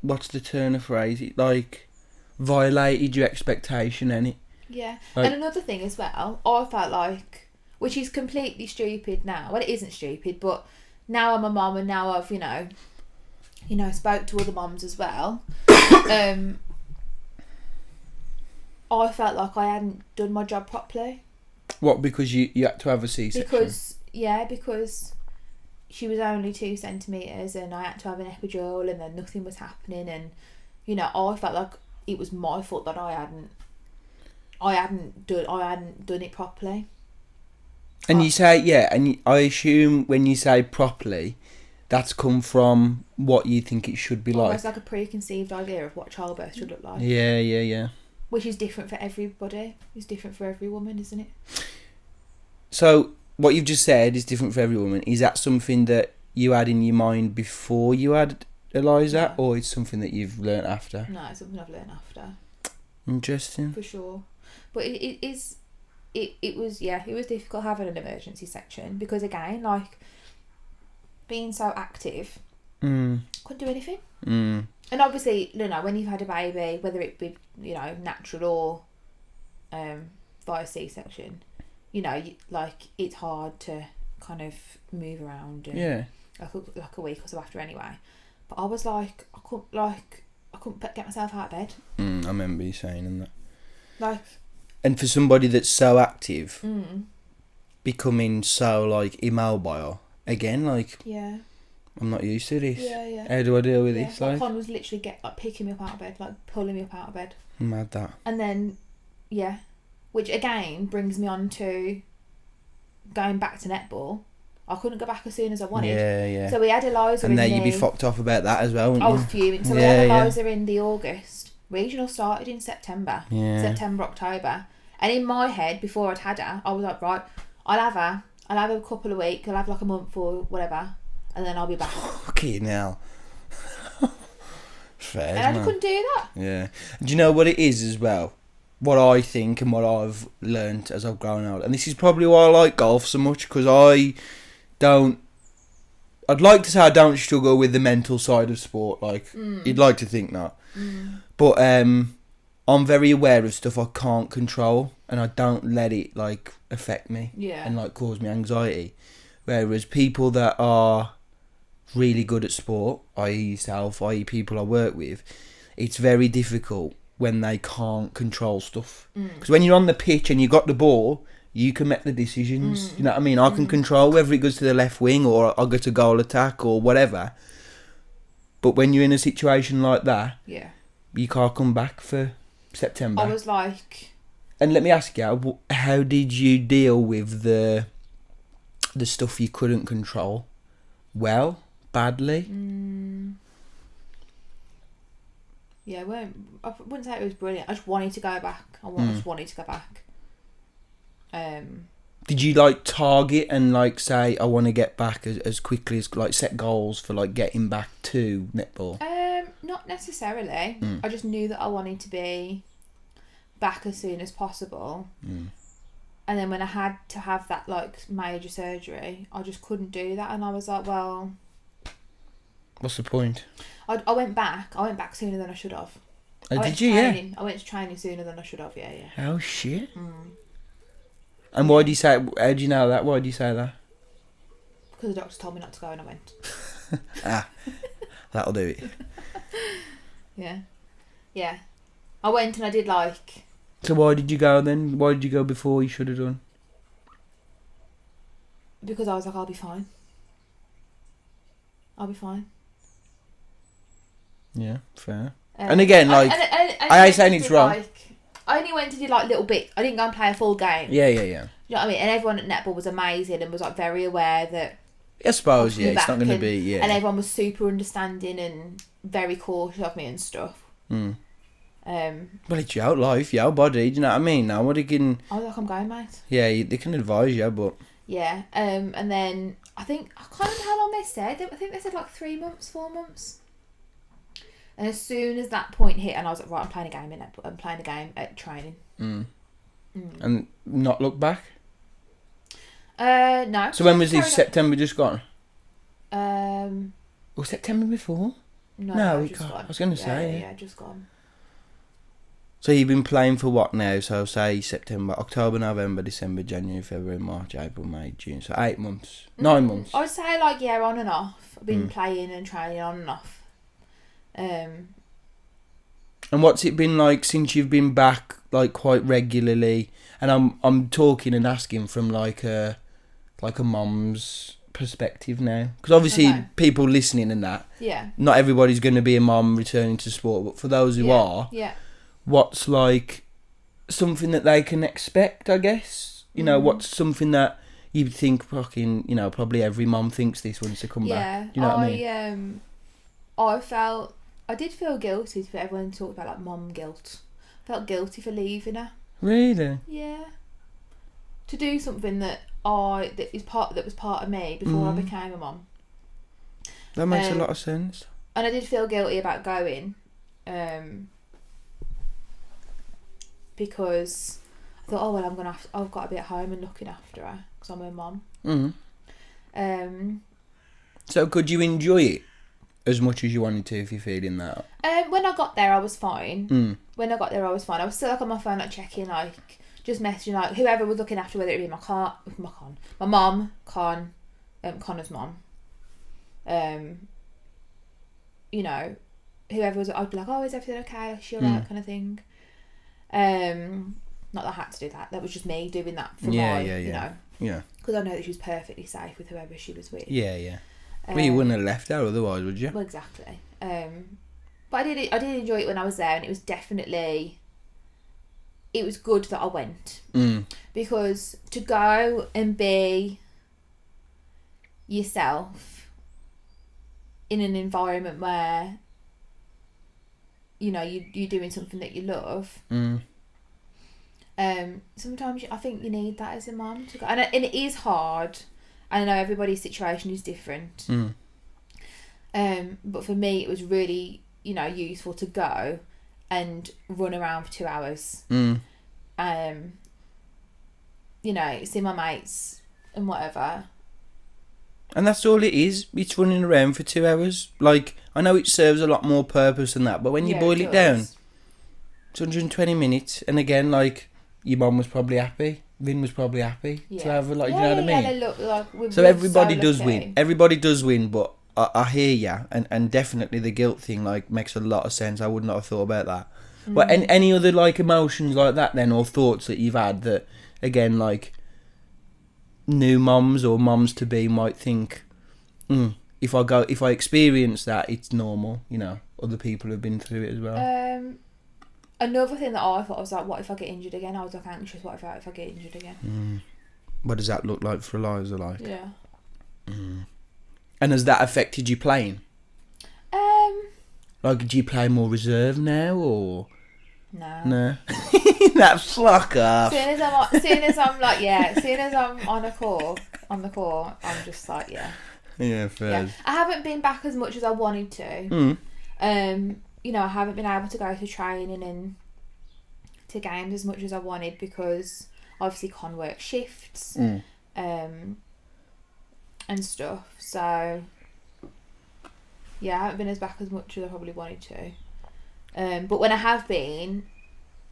what's the turn of phrase? It like violated your expectation, ain't it? Yeah. Like, and another thing as well, I felt like, which is completely stupid now. Well, it isn't stupid, but now I'm a mum and now I've you know spoke to other mums as well. I felt like I hadn't done my job properly. What, because you had to have a C-section? Because she was only 2 centimetres and I had to have an epidural and then nothing was happening, and you know, I felt like it was my fault that I hadn't done it properly. And you say, and I assume when you say properly, that's come from what you think it should be like. It's like a preconceived idea of what childbirth should look like. Yeah. Which is different for everybody. It's different for every woman, isn't it? So, what you've just said is different for every woman. Is that something that you had in your mind before you had Eliza, or it's something that you've learnt after? No, it's something I've learnt after. Interesting. For sure. But it was difficult having an emergency section because, again, like, being so active, couldn't do anything. And obviously, you know, when you've had a baby, whether it be, you know, natural or via C-section, you know, it's hard to kind of move around. And like a week or so after anyway. But I was like, I couldn't get myself out of bed. I remember you saying that. Like. And for somebody that's so active, becoming so, like, immobile, again, like. Yeah. I'm not used to this. Yeah. How do I deal with this? Like, Con was literally picking me up out of bed, like pulling me up out of bed. Mad that. And then, which again brings me on to going back to netball. I couldn't go back as soon as I wanted. Yeah. So we had Eliza and in then you'd be fucked off about that as well, wouldn't I you? was fuming. So we had Eliza in the August. Regional started in September. Yeah. September, October. And in my head, before I'd had her, I was like, right, I'll have her a couple of weeks, I'll have like a month or whatever, and then I'll be back. Fucking hell. Fair, And I just couldn't do that. Yeah. Do you know what it is as well? What I think and what I've learnt as I've grown old. And this is probably why I like golf so much, because I'd like to say I don't struggle with the mental side of sport. Like, you'd like to think not. But I'm very aware of stuff I can't control, and I don't let it, like, affect me. Yeah. And, like, cause me anxiety. Whereas people that are really good at sport, i.e. yourself, i.e. people I work with, it's very difficult when they can't control stuff. Because when you're on the pitch and you got the ball, you can make the decisions. You know what I mean? I can control whether it goes to the left wing or I go to goal attack or whatever. But when you're in a situation like that, you can't come back for September. I was like... And let me ask you, how did you deal with the stuff you couldn't control? Well? Badly? Yeah, I wouldn't say it was brilliant. I just wanted to go back. I just wanted to go back. Did you like target and like say I want to get back as quickly as like set goals for like getting back to netball? Not necessarily. I just knew that I wanted to be back as soon as possible. And then when I had to have that like major surgery, I just couldn't do that, and I was like, well, what's the point? I went back sooner than I should have. Did you? Yeah. I went to training sooner than I should have. Yeah. Oh shit. And why do you say? How do you know that? Why do you say that? Because the doctor told me not to go, and I went. That'll do it. Yeah. I went and I did like. So why did you go then? Why did you go before you should have done? Because I was like, I'll be fine. Yeah, fair. And again, like, I ain't saying it's wrong. I only went to do like little bit. I didn't go and play a full game. Yeah. You know what I mean? And everyone at netball was amazing and was like very aware that. I suppose, yeah, it's not going to be, yeah. And everyone was super understanding and very cautious of me and stuff. Well, it's your life, your body, do you know what I mean? Now, what you can... I was like, I'm going, mate. Yeah, they can advise you, but... Yeah, and then, I can't remember how long they said. I think they said like 3 months, 4 months. And as soon as that point hit, and I was like, right, I'm playing a game I'm playing a game at training. And not look back? No. So when was this September just gone? Was September before? No, it can't. I was going to say. Yeah, just gone. So you've been playing for what now? So say September, October, November, December, January, February, March, April, May, June. So 8 months. 9 months. I would say like, yeah, on and off. I've been playing and training on and off. And what's it been like since you've been back, like quite regularly? And I'm talking and asking from like a mom's perspective now, because obviously people listening and that. Yeah. Not everybody's going to be a mom returning to sport, but for those who are, what's like something that they can expect? I guess what's something that you think fucking probably every mom thinks this wants to come back. You know what I mean? I did feel guilty for everyone talked about like mom guilt. I felt guilty for leaving her. Really? Yeah. To do something that was part of me before I became a mom. That makes a lot of sense. And I did feel guilty about going, because I thought, oh well, I've got to be at home and looking after her because I'm her mom. So could you enjoy it as much as you wanted to if you're feeling that? When I got there, I was fine. When I got there, I was fine. I was still like on my phone, like checking, like just messaging, like whoever was looking after, whether it be my mum, Connor's mum. Whoever was, I'd be like, oh, is everything okay? Is she alright, kind of thing. Not that I had to do that. That was just me doing that for Yeah. Because I know that she was perfectly safe with whoever she was with. Yeah. Well, you wouldn't have left her otherwise, would you? Well, exactly. But I did enjoy it when I was there, and it was definitely it was good that I went. Because to go and be yourself in an environment where, you know, you're doing something that you love. Sometimes I think you need that as a mum to go, and it is hard. I know everybody's situation is different. But for me, it was really, you know, useful to go and run around for 2 hours. You know, see my mates and whatever. And that's all it is. It's running around for 2 hours. Like, I know it serves a lot more purpose than that, but when you boil it down, it's 120 minutes. And again, like, your mum was probably happy. Vin was probably happy to have her, like, you know what I mean? They look like so everybody does win. Everybody does win, but I hear ya, and definitely the guilt thing, like, makes a lot of sense. I would not have thought about that. But any other, like, emotions like that then, or thoughts that you've had that, again, like, new mums or mums to be might think, if I experience that, it's normal, you know, other people have been through it as well. Another thing that I thought, I was like, what if I get injured again? I was like anxious, what if I get injured again? What does that look like for Eliza, like? Yeah. And has that affected you playing? Like, do you play more reserve now, or? No. That fuck off. Soon as I'm on the court, I'm just like, yeah. Yeah, fair. Yeah. I haven't been back as much as I wanted to. You know, I haven't been able to go to training and to games as much as I wanted because obviously Con work shifts and stuff. So yeah, I haven't been as back as much as I probably wanted to. But when I have been,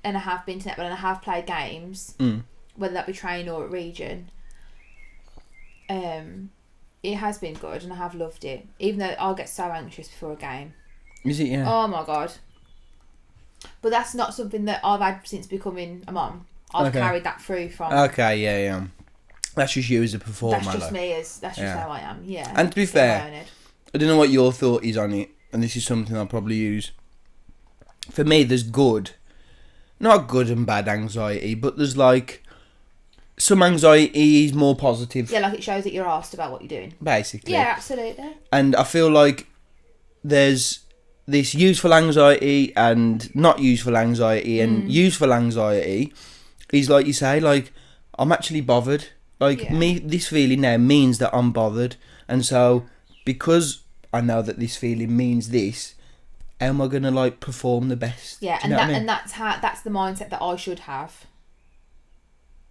and I have been to netball and I have played games, whether that be training or at region, it has been good and I have loved it. Even though I'll get so anxious before a game. Is it? Yeah. Oh my god. But that's not something that I've had since becoming a mum. I've carried that through from. Okay, yeah. That's just you as a performer. That's just me that's just how I am. Yeah. And to be fair, I don't know what your thought is on it, and this is something I'll probably use. For me, there's not good and bad anxiety, but there's like some anxiety is more positive. Yeah, like it shows that you're asked about what you're doing. Basically. Yeah, absolutely. And I feel like there's this useful anxiety and not useful anxiety, and useful anxiety is like you say, like, I'm actually bothered. Like, this feeling now means that I'm bothered, and so because I know that this feeling means this, how am I gonna like perform the best? Yeah, and that's the mindset that I should have.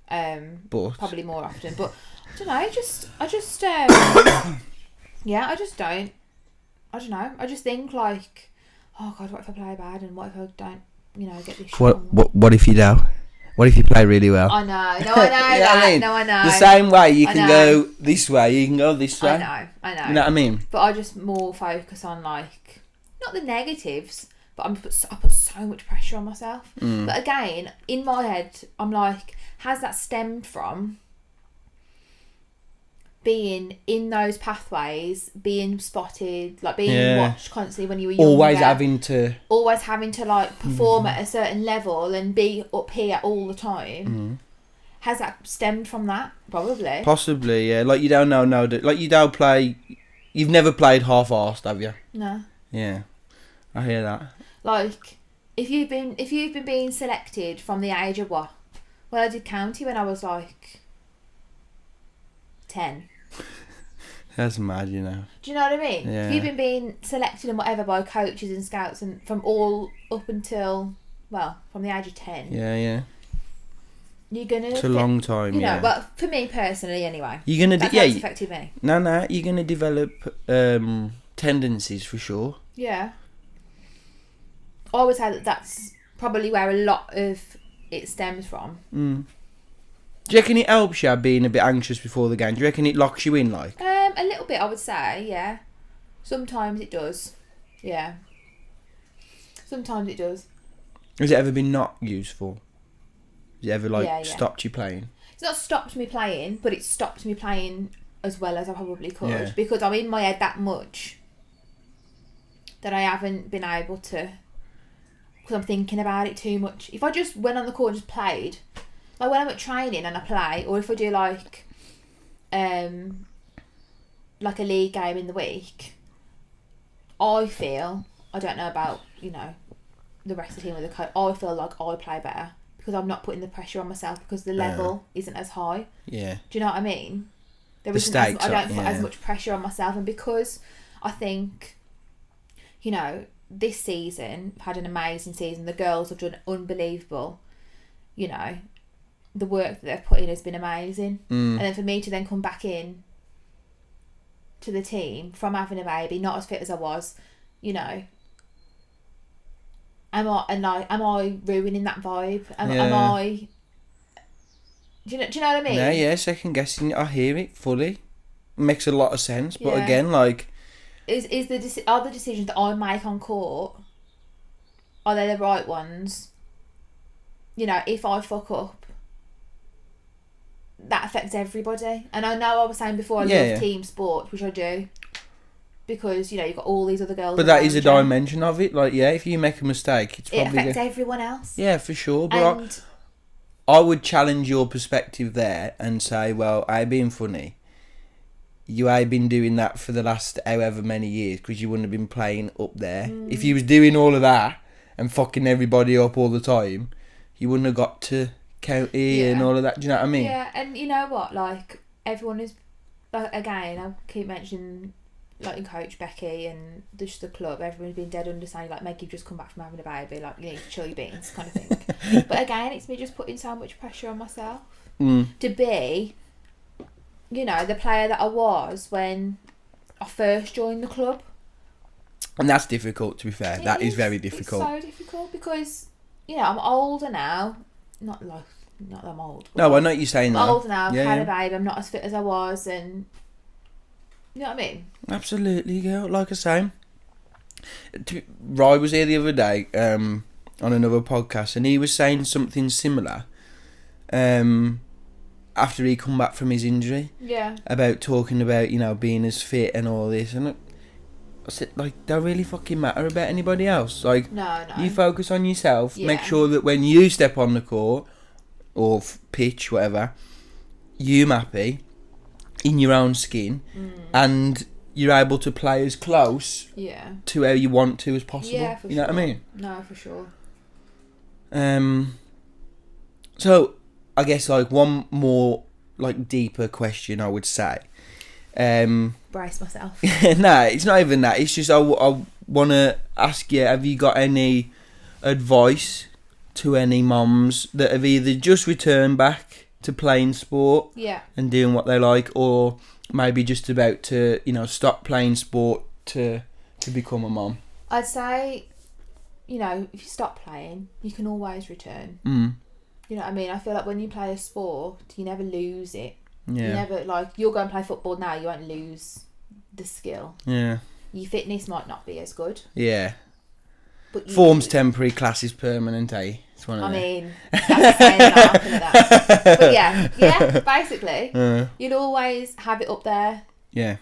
But probably more often, but I don't know. I just yeah, I just don't. I don't know. I just think like, oh god, what if I play bad, and what if I don't, you know, get this shit? What if you do? What if you play really well? I know. No, I know. That. I mean? No, I know. The same way you can go this way, you can go this way. I know. You know what I mean? But I just more focus on like, not the negatives, but I put so much pressure on myself. But again, in my head, I'm like, has that stemmed from being in those pathways, being spotted, like being watched constantly when you were younger, always having to like perform at a certain level and be up here all the time? Has that stemmed from that? Probably. Possibly, yeah. Like, you don't know, like, you don't play. You've never played half-arsed, have you? No. Yeah, I hear that. Like, if you've been being selected from the age of what? Well, I did county when I was like 10. That's mad, you know. Do you know what I mean? Yeah. If you've been being selected and whatever by coaches and scouts and from all up until, well, from the age of 10. Yeah. You're gonna. It's a long time, you know, but for me personally, anyway. You're gonna. That's how it's affected me. No, you're gonna develop tendencies for sure. Yeah. I would say that that's probably where a lot of it stems from. Do you reckon it helps you being a bit anxious before the game? Do you reckon it locks you in, like? A little bit, I would say, yeah. Sometimes it does. Yeah. Sometimes it does. Has it ever been not useful? Has it ever, stopped you playing? It's not stopped me playing, but it's stopped me playing as well as I probably could. Because I'm in my head that much that I haven't been able to because I'm thinking about it too much. If I just went on the court and just played, like when I'm at training and I play, or if I do like a league game in the week, I feel, I don't know about, you know, the rest of the team or the coach, I feel like I play better because I'm not putting the pressure on myself because the level isn't as high. Yeah. Do you know what I mean? I don't put as much pressure on myself, and because I think, you know, this season, I've had an amazing season. The girls have done unbelievable. You know, the work that they've put in has been amazing. And then for me to then come back in to the team from having a baby, not as fit as I was, you know, am I ruining that vibe? Am I? Do you know what I mean? Yeah, second guessing. I hear it fully. Makes a lot of sense, but again, like, are the decisions that I make on court, are they the right ones? You know, if I fuck up, that affects everybody. And I know I was saying before I love team sport, which I do, because, you know, you've got all these other girls. But that is a dimension of it. Like, yeah, if you make a mistake, it affects everyone else. Yeah, for sure. But I would challenge your perspective there and say, well, I been funny. You ain't been doing that for the last however many years because you wouldn't have been playing up there. If you was doing all of that and fucking everybody up all the time, you wouldn't have got to county and all of that. Do you know what I mean? Yeah, and you know what? Like, everyone is, like, again, I keep mentioning, like, in Coach Becky and just the club, everyone's been dead understanding, like, Meg, you've just come back from having a baby, like, you need to chill your beans, kind of thing. But again, it's me just putting so much pressure on myself to be, you know, the player that I was when I first joined the club. And that's difficult, to be fair. That is very difficult. It's so difficult because, you know, I'm older now. Not that I'm old. No, I know what you're saying. I'm older now. I've had a baby. I'm not as fit as I was, and you know what I mean. Absolutely, girl. Like I say, Rye was here the other day on another podcast, and he was saying something similar. After he come back from his injury, about talking about, you know, being as fit and all this, and I said, like, don't really fucking matter about anybody else. Like, no. You focus on yourself. Make sure that when you step on the court or pitch, whatever, you're happy in your own skin, and you're able to play as close to how you want to as possible. Yeah, for you know what I mean? No, for sure. So I guess, like, one more, like, deeper question I would say. Brace myself. No, it's not even that. It's just I want to ask you, have you got any advice to any mums that have either just returned back to playing sport and doing what they like, or maybe just about to, you know, stop playing sport to become a mum? I'd say, you know, if you stop playing, you can always return. You know what I mean? I feel like when you play a sport, you never lose it. Yeah. You never, like, you'll go and play football now, you won't lose the skill. Yeah. Your fitness might not be as good. Yeah. But form's temporary, class is permanent, eh? It's one of mean, that's saying that after that. But yeah, basically, you'll always have it up there. Yeah.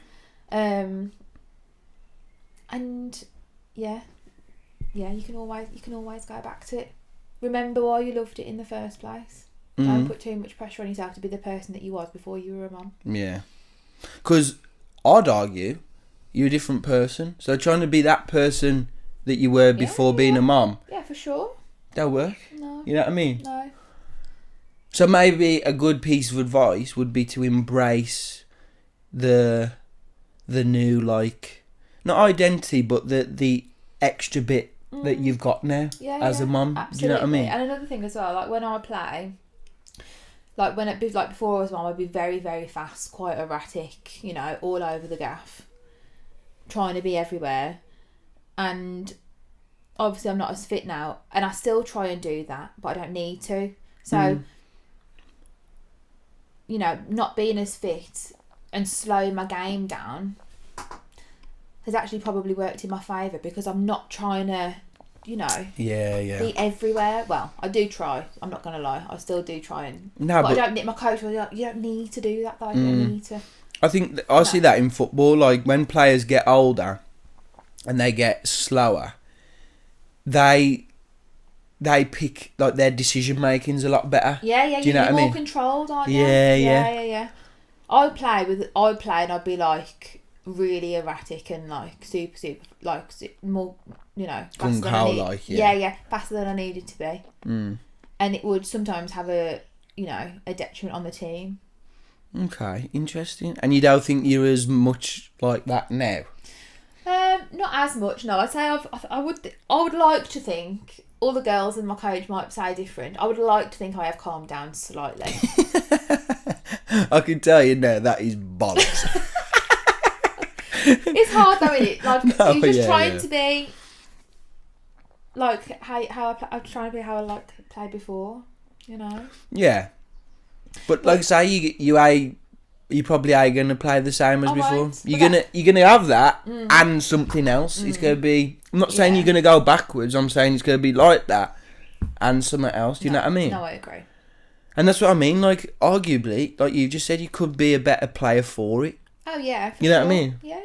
And you can always go back to it. Remember why you loved it in the first place. Don't put too much pressure on yourself to be the person that you was before you were a mum. Yeah. Because I'd argue you're a different person. So trying to be that person that you were before being a mum. Yeah, for sure. That'll work. No. You know what I mean? No. So maybe a good piece of advice would be to embrace the new, like, not identity, but the extra bit that you've got now as a mum. Absolutely. Do you know what I mean? And another thing as well, like when I play, like before I was mum, I'd be very, very fast, quite erratic, you know, all over the gaff, trying to be everywhere. And obviously I'm not as fit now, and I still try and do that, but I don't need to. So, you know, not being as fit and slowing my game down has actually probably worked in my favour, because I'm not trying to, you know, be everywhere. Well, I do try. I'm not going to lie. I still do try but I don't need, my coach was like, you don't need to do that though. You don't need to. I think I see that in football. Like, when players get older and they get slower, they they pick, like, their decision making's a lot better. Yeah. Do you know what I You're mean? more controlled, aren't you? Yeah. I'd play and I'd be like really erratic and like super like more, you know, faster than I faster than I needed to be. And it would sometimes have a detriment on the team. Okay, interesting. And you don't think you're as much like that now? Not as much. No, I'd say I would like to think. All the girls and my coach might say different. I would like to think I have calmed down slightly. I can tell you now that is bollocks. It's hard though, isn't it? Like, you're just trying to be like how I'm trying to be how I like to play before, you know? Yeah. But like I say, you probably are gonna play the same as before. You're gonna have that and something else. It's gonna be. I'm not saying you're gonna go backwards. I'm saying it's gonna be like that and something else. Do you know what I mean? No, I agree. And that's what I mean. Like, arguably, like you just said, you could be a better player for it. Oh yeah. You know what I mean? Yeah.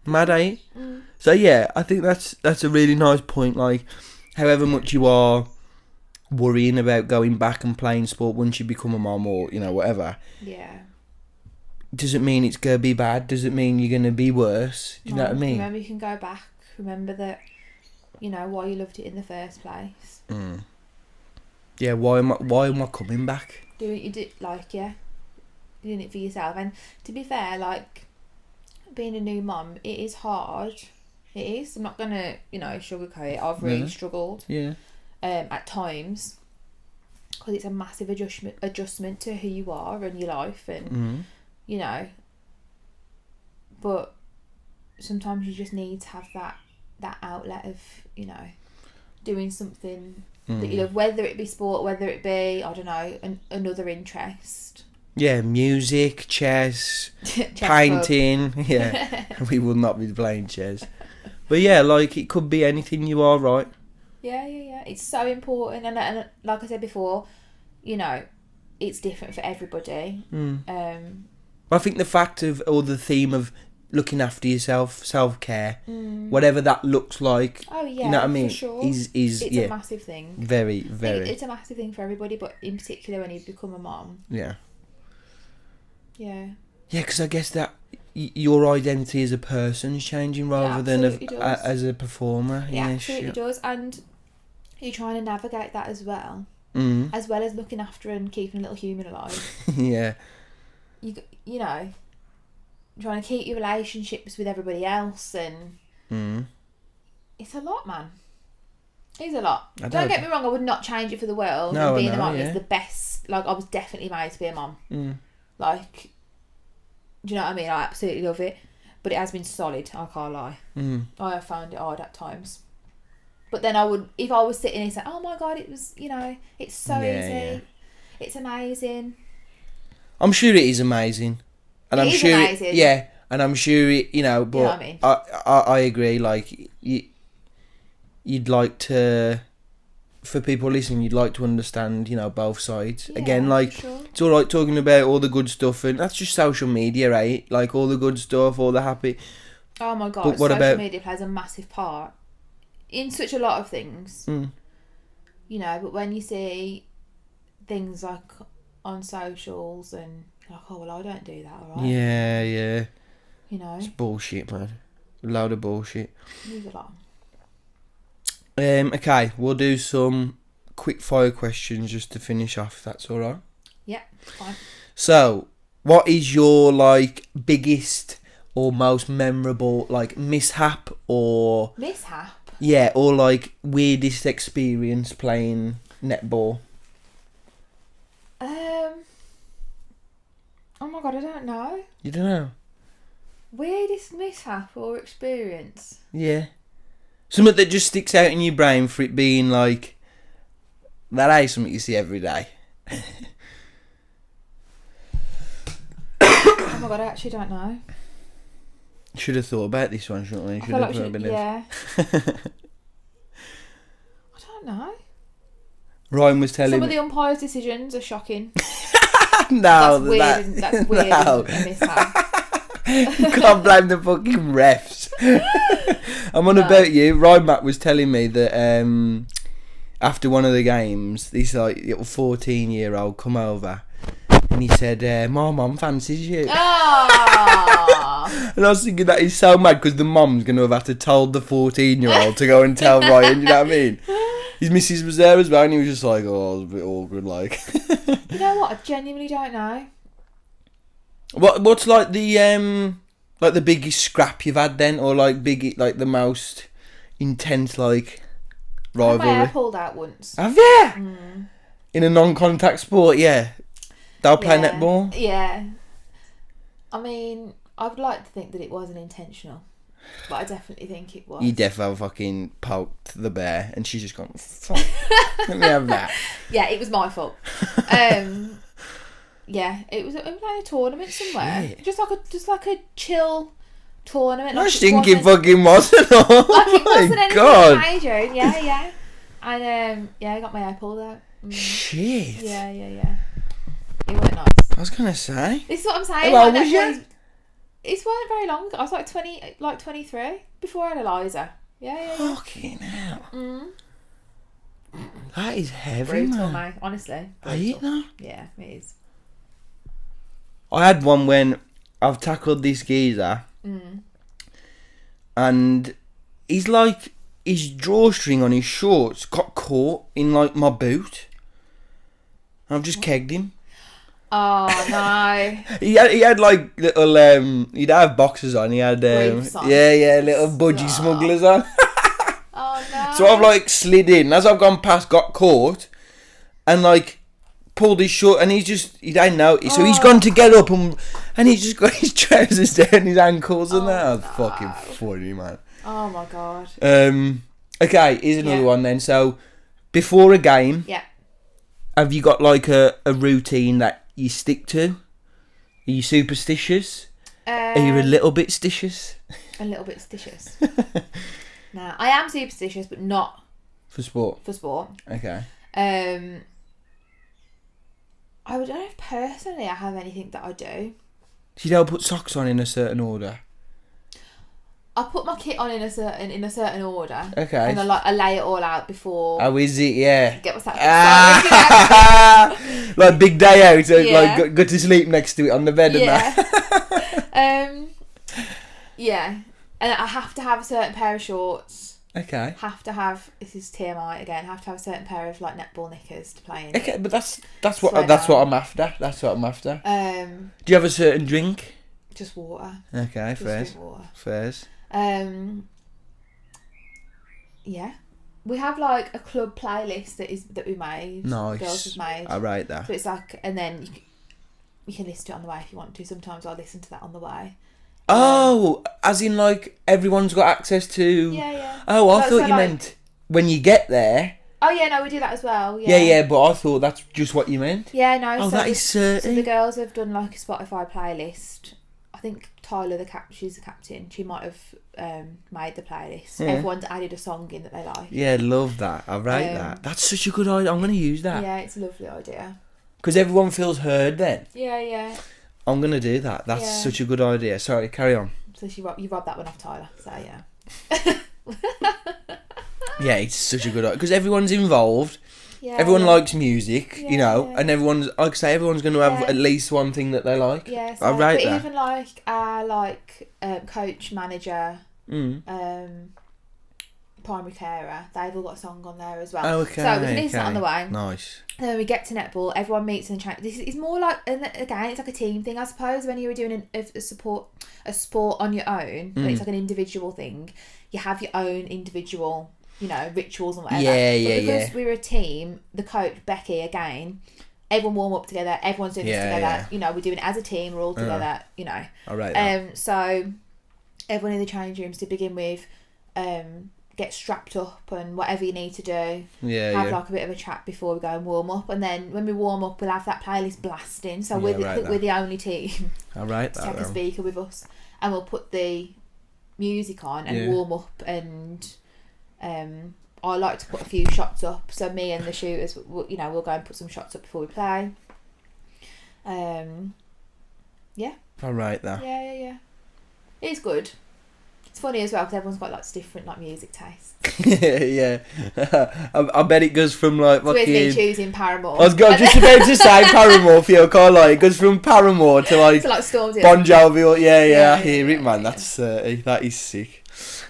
Mad, eh? So yeah, I think that's a really nice point. Like, however much you are worrying about going back and playing sport once you become a mom or whatever. Yeah. Doesn't mean it's gonna be bad. Doesn't mean you're gonna be worse. Do you know what I mean? Remember, you can go back. Remember that, why you loved it in the first place. Yeah. Why am I coming back? Doing it for yourself. And to be fair, like, being a new mum, it is hard. It is. I'm not gonna, sugarcoat it. I've really struggled. Yeah. At times, because it's a massive adjustment to who you are and your life, and but sometimes you just need to have that outlet of doing something that you love, whether it be sport, whether it be, I don't know, another interest. Yeah, music, chess painting. Yeah, we will not be playing chess, but yeah, like, it could be anything. You are right. Yeah. It's so important, and like I said before, it's different for everybody. I think the fact of, or the theme of looking after yourself, self-care, whatever that looks like. Oh yeah, you know what I mean? For sure. Is it's a massive thing. Very, very. It's a massive thing for everybody, but in particular when you become a mom. Yeah. Yeah. Yeah, because I guess that your identity as a person is changing rather than as a performer. Yeah, absolutely does, and you're trying to navigate that as well, as well as looking after and keeping a little human alive. Yeah. Trying to keep your relationships with everybody else, and it's a lot, man. It's a lot. Don't get me wrong, I would not change it for the world. No, and being a mum is the best. Like, I was definitely made to be a mum. Like, do you know what I mean? I absolutely love it, but it has been solid. I can't lie. I have found it hard at times. But then if I was sitting and saying, "Oh my God, it was," it's so easy. It's amazing. I'm sure it is amazing. And I'm sure amazing. And I'm sure it, but you know what I mean? I agree. Like, you'd like to, for people listening, you'd like to understand, both sides. Again, like, it's all right talking about all the good stuff, and that's just social media, right? Like, all the good stuff, all the happy. Oh my God, social media plays a massive part in such a lot of things. But when you see things like on socials and like, oh well, I don't do that, alright. Yeah. It's bullshit, man. A load of bullshit. Leave it alone. Okay, we'll do some quick fire questions just to finish off, if that's alright. Yeah, fine. So, what is your, like, biggest or most memorable, like, mishap or... Mishap? Yeah, or, like, weirdest experience playing netball? Oh my God, I don't know. You don't know? Weirdest mishap or experience? Yeah. Something that just sticks out in your brain for it being like, that ain't something you see every day. Oh my God, I actually don't know. Should have thought about this one, shouldn't we? Yeah. I don't know. Ryan was telling me... Some of the umpires' decisions are shocking. No, that's weird. No. And mishap. You can't blame the fucking refs. I'm on about you. Ryan Mack was telling me that after one of the games, this like little 14-year-old come over, and he said, "My mum fancies you." Oh. And I was thinking that is so mad because the mum's gonna have had to told the 14-year-old to go and tell Ryan. You know what I mean? His missus was there as well, and he was just like, "Oh, it was a bit awkward." Like, you know what? I genuinely don't know. What's like the biggest scrap you've had then, or like the most intense like rivalry? I had my hair pulled out once. Have you? In a non-contact sport, yeah. They'll play netball. Yeah. I mean, I would like to think that it wasn't intentional, but I definitely think it was. You definitely fucking poked the bear, and she's just gone, "Fuck, let me have that." Yeah, it was my fault. Yeah, it was like a tournament somewhere. Shit. Just like a chill tournament. I Like think it fucking wasn't. Oh like it wasn't my anything god. major. Yeah. And I got my hair pulled out. Shit. Yeah. It weren't nice. I was gonna say. This is what I'm saying. How like, old was you? It wasn't very long ago. I was like 23 before I had Eliza. Yeah. Fucking hell. That is heavy, Brutal, man. mate. Honestly. Are you know? Yeah, it is. I had one when I've tackled this geezer, and he's like his drawstring on his shorts got caught in like my boot. And I've just kegged him. Oh no. He had like little he'd have boxers on. He had Briefs on. little budgie smugglers on. Oh no. So I've like slid in as I've gone past, got caught, and like pulled his short, and he didn't notice. So he's gone to get up and he's just got his trousers down his ankles and that. That's fucking funny, man. Oh my god. Okay, here's another one then. So before a game, have you got like a routine that you stick to? Are you superstitious? Are you a little bit stitious? A little bit stitious. No, I am superstitious, but not for sport. Okay. I don't know if personally I have anything that I do. So you don't put socks on in a certain order? I put my kit on in a certain order. Okay. And I lay it all out before. Oh, is it? Yeah. Get myself like big day out, like go to sleep next to it on the bed and that. Yeah. And I have to have a certain pair of shorts. Okay. This is TMI again, have to have a certain pair of like netball knickers to play in. Okay, but that's what I'm after. Do you have a certain drink? Just water. Okay, Just fairs. Yeah. We have like a club playlist that we made. Nice. The girls have made. I rate that. So it's like, and then you can listen to it on the way if you want to. Sometimes I listen to that on the way. Oh, as in like everyone's got access to... Yeah. Oh, I thought you meant when you get there. Oh yeah, no, we do that as well. Yeah, but I thought that's just what you meant. Yeah, no. Oh, that is certain. So the girls have done like a Spotify playlist. I think Tyler, she's the captain. She might have made the playlist. Yeah. Everyone's added a song in that they like. Yeah, love that. I rate that. That's such a good idea. I'm going to use that. Yeah, it's a lovely idea. Because everyone feels heard then. Yeah. I'm going to do that. That's such a good idea. Sorry, carry on. So you robbed that one off Tyler. So yeah. Yeah, it's such a good idea. Because everyone's involved. Yeah, everyone likes music, you know, and everyone's, like I say, everyone's going to have at least one thing that they like. Yeah, so, I rate that. Even like our coach, manager, primary carer, they've all got a song on there as well. Oh, okay. So we can listen on the way. Nice. And then we get to netball, everyone meets in the chat. This is more like, and again, it's like a team thing, I suppose. When you were doing a sport on your own, it's like an individual thing. You have your own individual, rituals and whatever. Yeah. Because we're a team, the coach, Becky, again, everyone warm up together, everyone's doing this together. Yeah. We're doing it as a team, we're all together, All right. So everyone in the change rooms to begin with, get strapped up and whatever you need to do. Have like a bit of a chat before we go and warm up, and then when we warm up, we'll have that playlist blasting. So we're the only team. All right. To take a speaker with us, and we'll put the music on and warm up, and I like to put a few shots up. So me and the shooters, we'll go and put some shots up before we play. Yeah. All right. That. Yeah. It's good. It's funny as well because everyone's got like different like music tastes. Yeah. I bet it goes from like It's weird me fucking... choosing Paramore. I was just about to say Paramore for you, I can't lie. It goes from Paramore to like Stormzy. Bon Jovi. Yeah, I hear it, man. That's that is sick.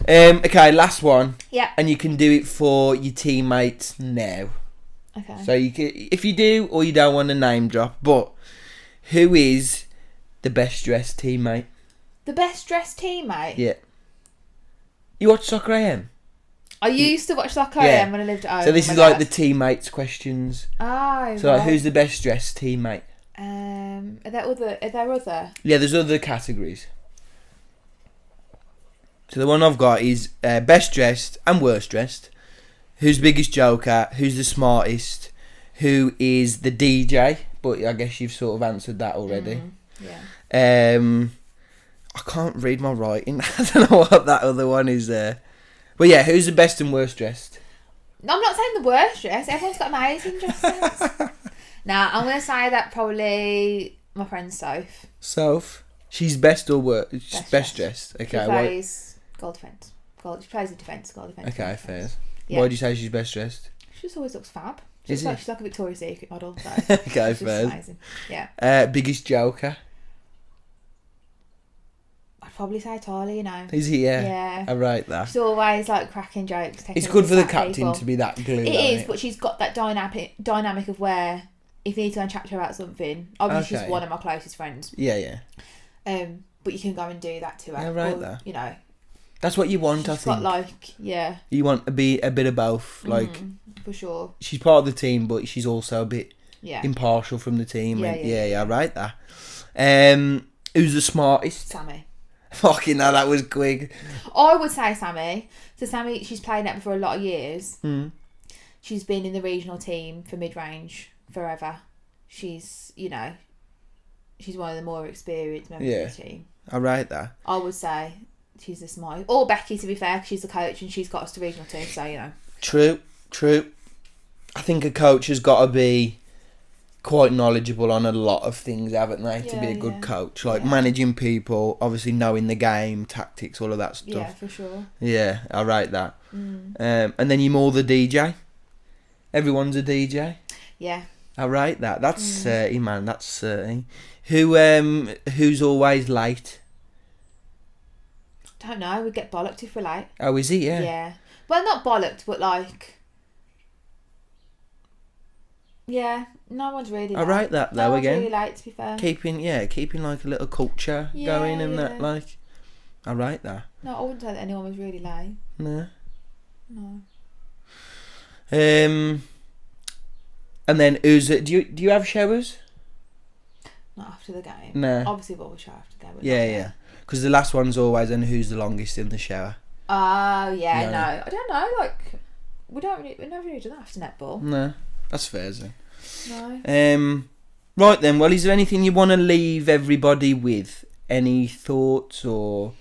Okay, last one. Yeah. And you can do it for your teammates now. Okay. So you can, if you do or you don't want to name drop, but who is the best dressed teammate? The best dressed teammate? Yeah. You watch Soccer AM? I used to watch Soccer AM when I lived at home. So this is like the teammates questions. Oh, so like, who's the best dressed teammate? Are there other? Yeah, there's other categories. So the one I've got is best dressed and worst dressed. Who's biggest joker? Who's the smartest? Who is the DJ? But I guess you've sort of answered that already. Yeah. I can't read my writing. I don't know what that other one is there. But yeah, who's the best and worst dressed? I'm not saying the worst dressed. Everyone's got amazing dresses. Nah, I'm going to say that probably my friend Soph. Soph? She's best or worst? Best dressed. Okay. She plays goal defence. She plays in defence, goal defence. Okay, fair. Yeah. Why do you say she's best dressed? She just always looks fab. She's like a Victoria's Secret model. So okay, fair. Amazing. Yeah. Biggest joker? I'd probably say Tali, you know. Is he? Yeah. Yeah. I write that. She's always like cracking jokes. It's good for the captain to be that glue. It is, but she's got that dynamic of where if you need to go and chat to her about something, obviously she's one of my closest friends. Yeah. But you can go and do that to her. Yeah, right there. You know. That's what you want, I think. Got You want to be a bit of both, like. For sure. She's part of the team, but she's also a bit impartial from the team. Yeah, right there. Who's the smartest? Sammy. Fucking hell, that was quick. I would say Sammy. So Sammy, she's played netball for a lot of years. She's been in the regional team for mid-range forever. She's one of the more experienced members of the team. I rate that. I would say she's the smartest. Or Becky, to be fair, 'cause she's the coach and she's got us to regional team, so, you know. True. I think a coach has got to be quite knowledgeable on a lot of things, haven't they, to be a good coach? Like managing people, obviously knowing the game, tactics, all of that stuff. Yeah, for sure. Yeah, I rate that. And then you're more the DJ. Everyone's a DJ. Yeah. I rate that. That's 30, man. That's 30. Who's always late? Don't know. We get bollocked if we're late. Oh, is he? Yeah. Yeah. Well, not bollocked, but like. Yeah, no one's really late. I rate that though. No one's again. really late, to be fair. Keeping like a little culture going and that, like. I rate that. No, I wouldn't say that anyone was really late. No. And then who's it? Do you have showers? Not after the game. No. Obviously, we'll shower after the game. Yeah. Because the last one's always and who's the longest in the shower. Oh yeah, no, I don't know. Like, we never really do that after netball. No, that's fair, then. No. Right then. Well, is there anything you want to leave everybody with? Any thoughts or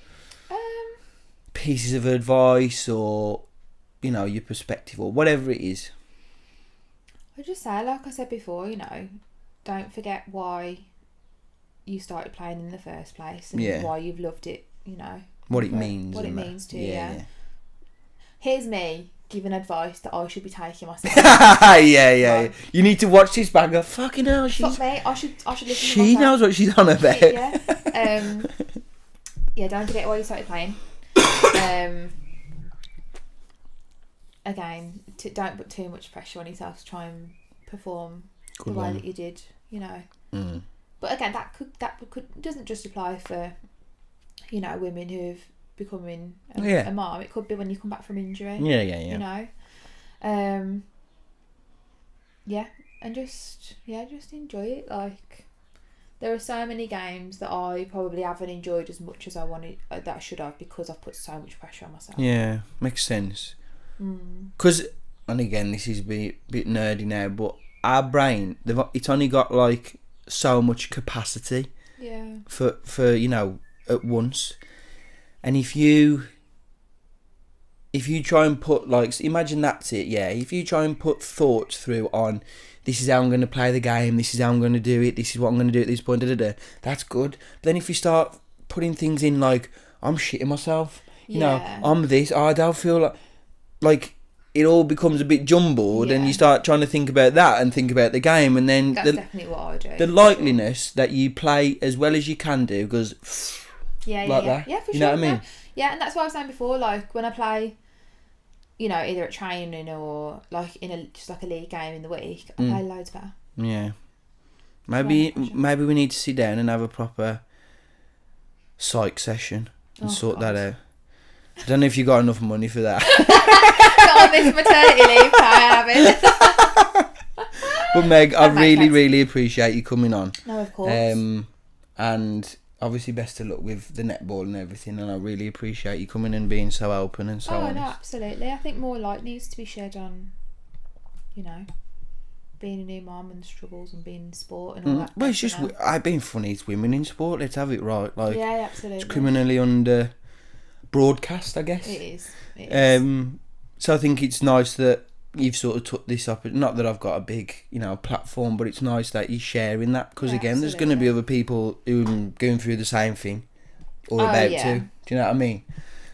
pieces of advice or your perspective or whatever it is? I just say, like I said before, don't forget why you started playing in the first place and why you've loved it. What it means. What it means to you. Yeah. Here's me giving advice that I should be taking myself. Yeah. You need to watch this back and go, fucking hell, fuck me, I should listen to She myself. knows what she's on about. Yeah, don't forget why you started playing. Again, don't put too much pressure on yourself to try and perform the way that you did, But again, that could doesn't just apply for, women who've becoming a mom. It could be when you come back from injury. Yeah. And just enjoy it. Like, there are so many games that I probably haven't enjoyed as much as I wanted, that I should have, because I've put so much pressure on myself. Yeah, makes sense. Because, and again, this is a bit nerdy now, but our brain, it's only got like so much capacity. Yeah. For at once, and if you try and put imagine that's it. Yeah. If you try and put thoughts through on, this is how I'm going to play the game, this is how I'm going to do it, this is what I'm going to do at this point, that's good. But then if you start putting things in like, I'm shitting myself You know, I'm this. I don't feel like it all becomes a bit jumbled, and you start trying to think about that and think about the game, and then that's definitely what I do. The likeliness that you play as well as you can do goes that. Yeah, for sure. You know what I mean? Yeah, and that's what I was saying before. Like when I play, you know, either at training or like in just like a league game in the week, I play loads better. Yeah. Maybe we need to sit down and have a proper psych session and sort that out. I don't know if you got enough money for that. Not on this maternity leave, I haven't. But Meg, I really appreciate you coming on. No, of course. And obviously best of luck with the netball and everything, and I really appreciate you coming and being so open and so honest. No, absolutely. I think more light needs to be shed on, you know, being a new mum and the struggles and being in sport and all that. Well, it's just, I've been funny, it's women in sport, let's have it right. Like, yeah, absolutely. It's criminally under broadcast, I guess. It is. So I think it's nice that you've sort of took this up. Not that I've got a big, you know, platform, but it's nice that you're sharing that, because again, there's going to be other people who are going through the same thing or about to. Do you know what I mean?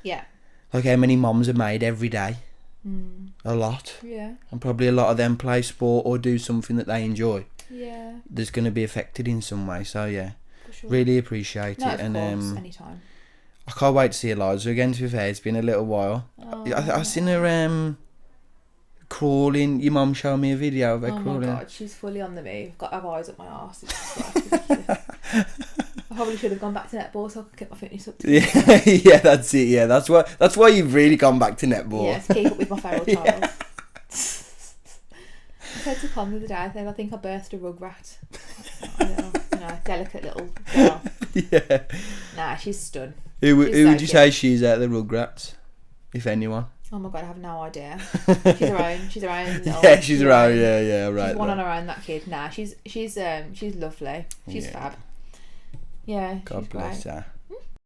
Yeah. Like how many mums are made every day? A lot. Yeah. And probably a lot of them play sport or do something that they enjoy. Yeah. That's going to be affected in some way. So yeah, for sure. Really appreciate it. Of course, anytime. I can't wait to see Eliza again, to be fair. It's been a little while. I've seen her crawling. Your mum showed me a video of her crawling. Oh my god, she's fully on the move. Got to have eyes up my arse. I probably should have gone back to netball so I could get my fitness up. Yeah, that's it. Yeah, that's why you've really gone back to netball. Yeah, to keep up with my feral child. I said to Con the other day, I think I birthed a rugrat. You know, delicate little girl. Yeah. Nah, she's stunned. Who would you say she's out of the Rugrats, if anyone? Oh my god, I have no idea. She's her own. Yeah, she's her own. Yeah, right. She's one on her own. That kid. Nah, she's lovely. She's fab. Yeah, God bless her.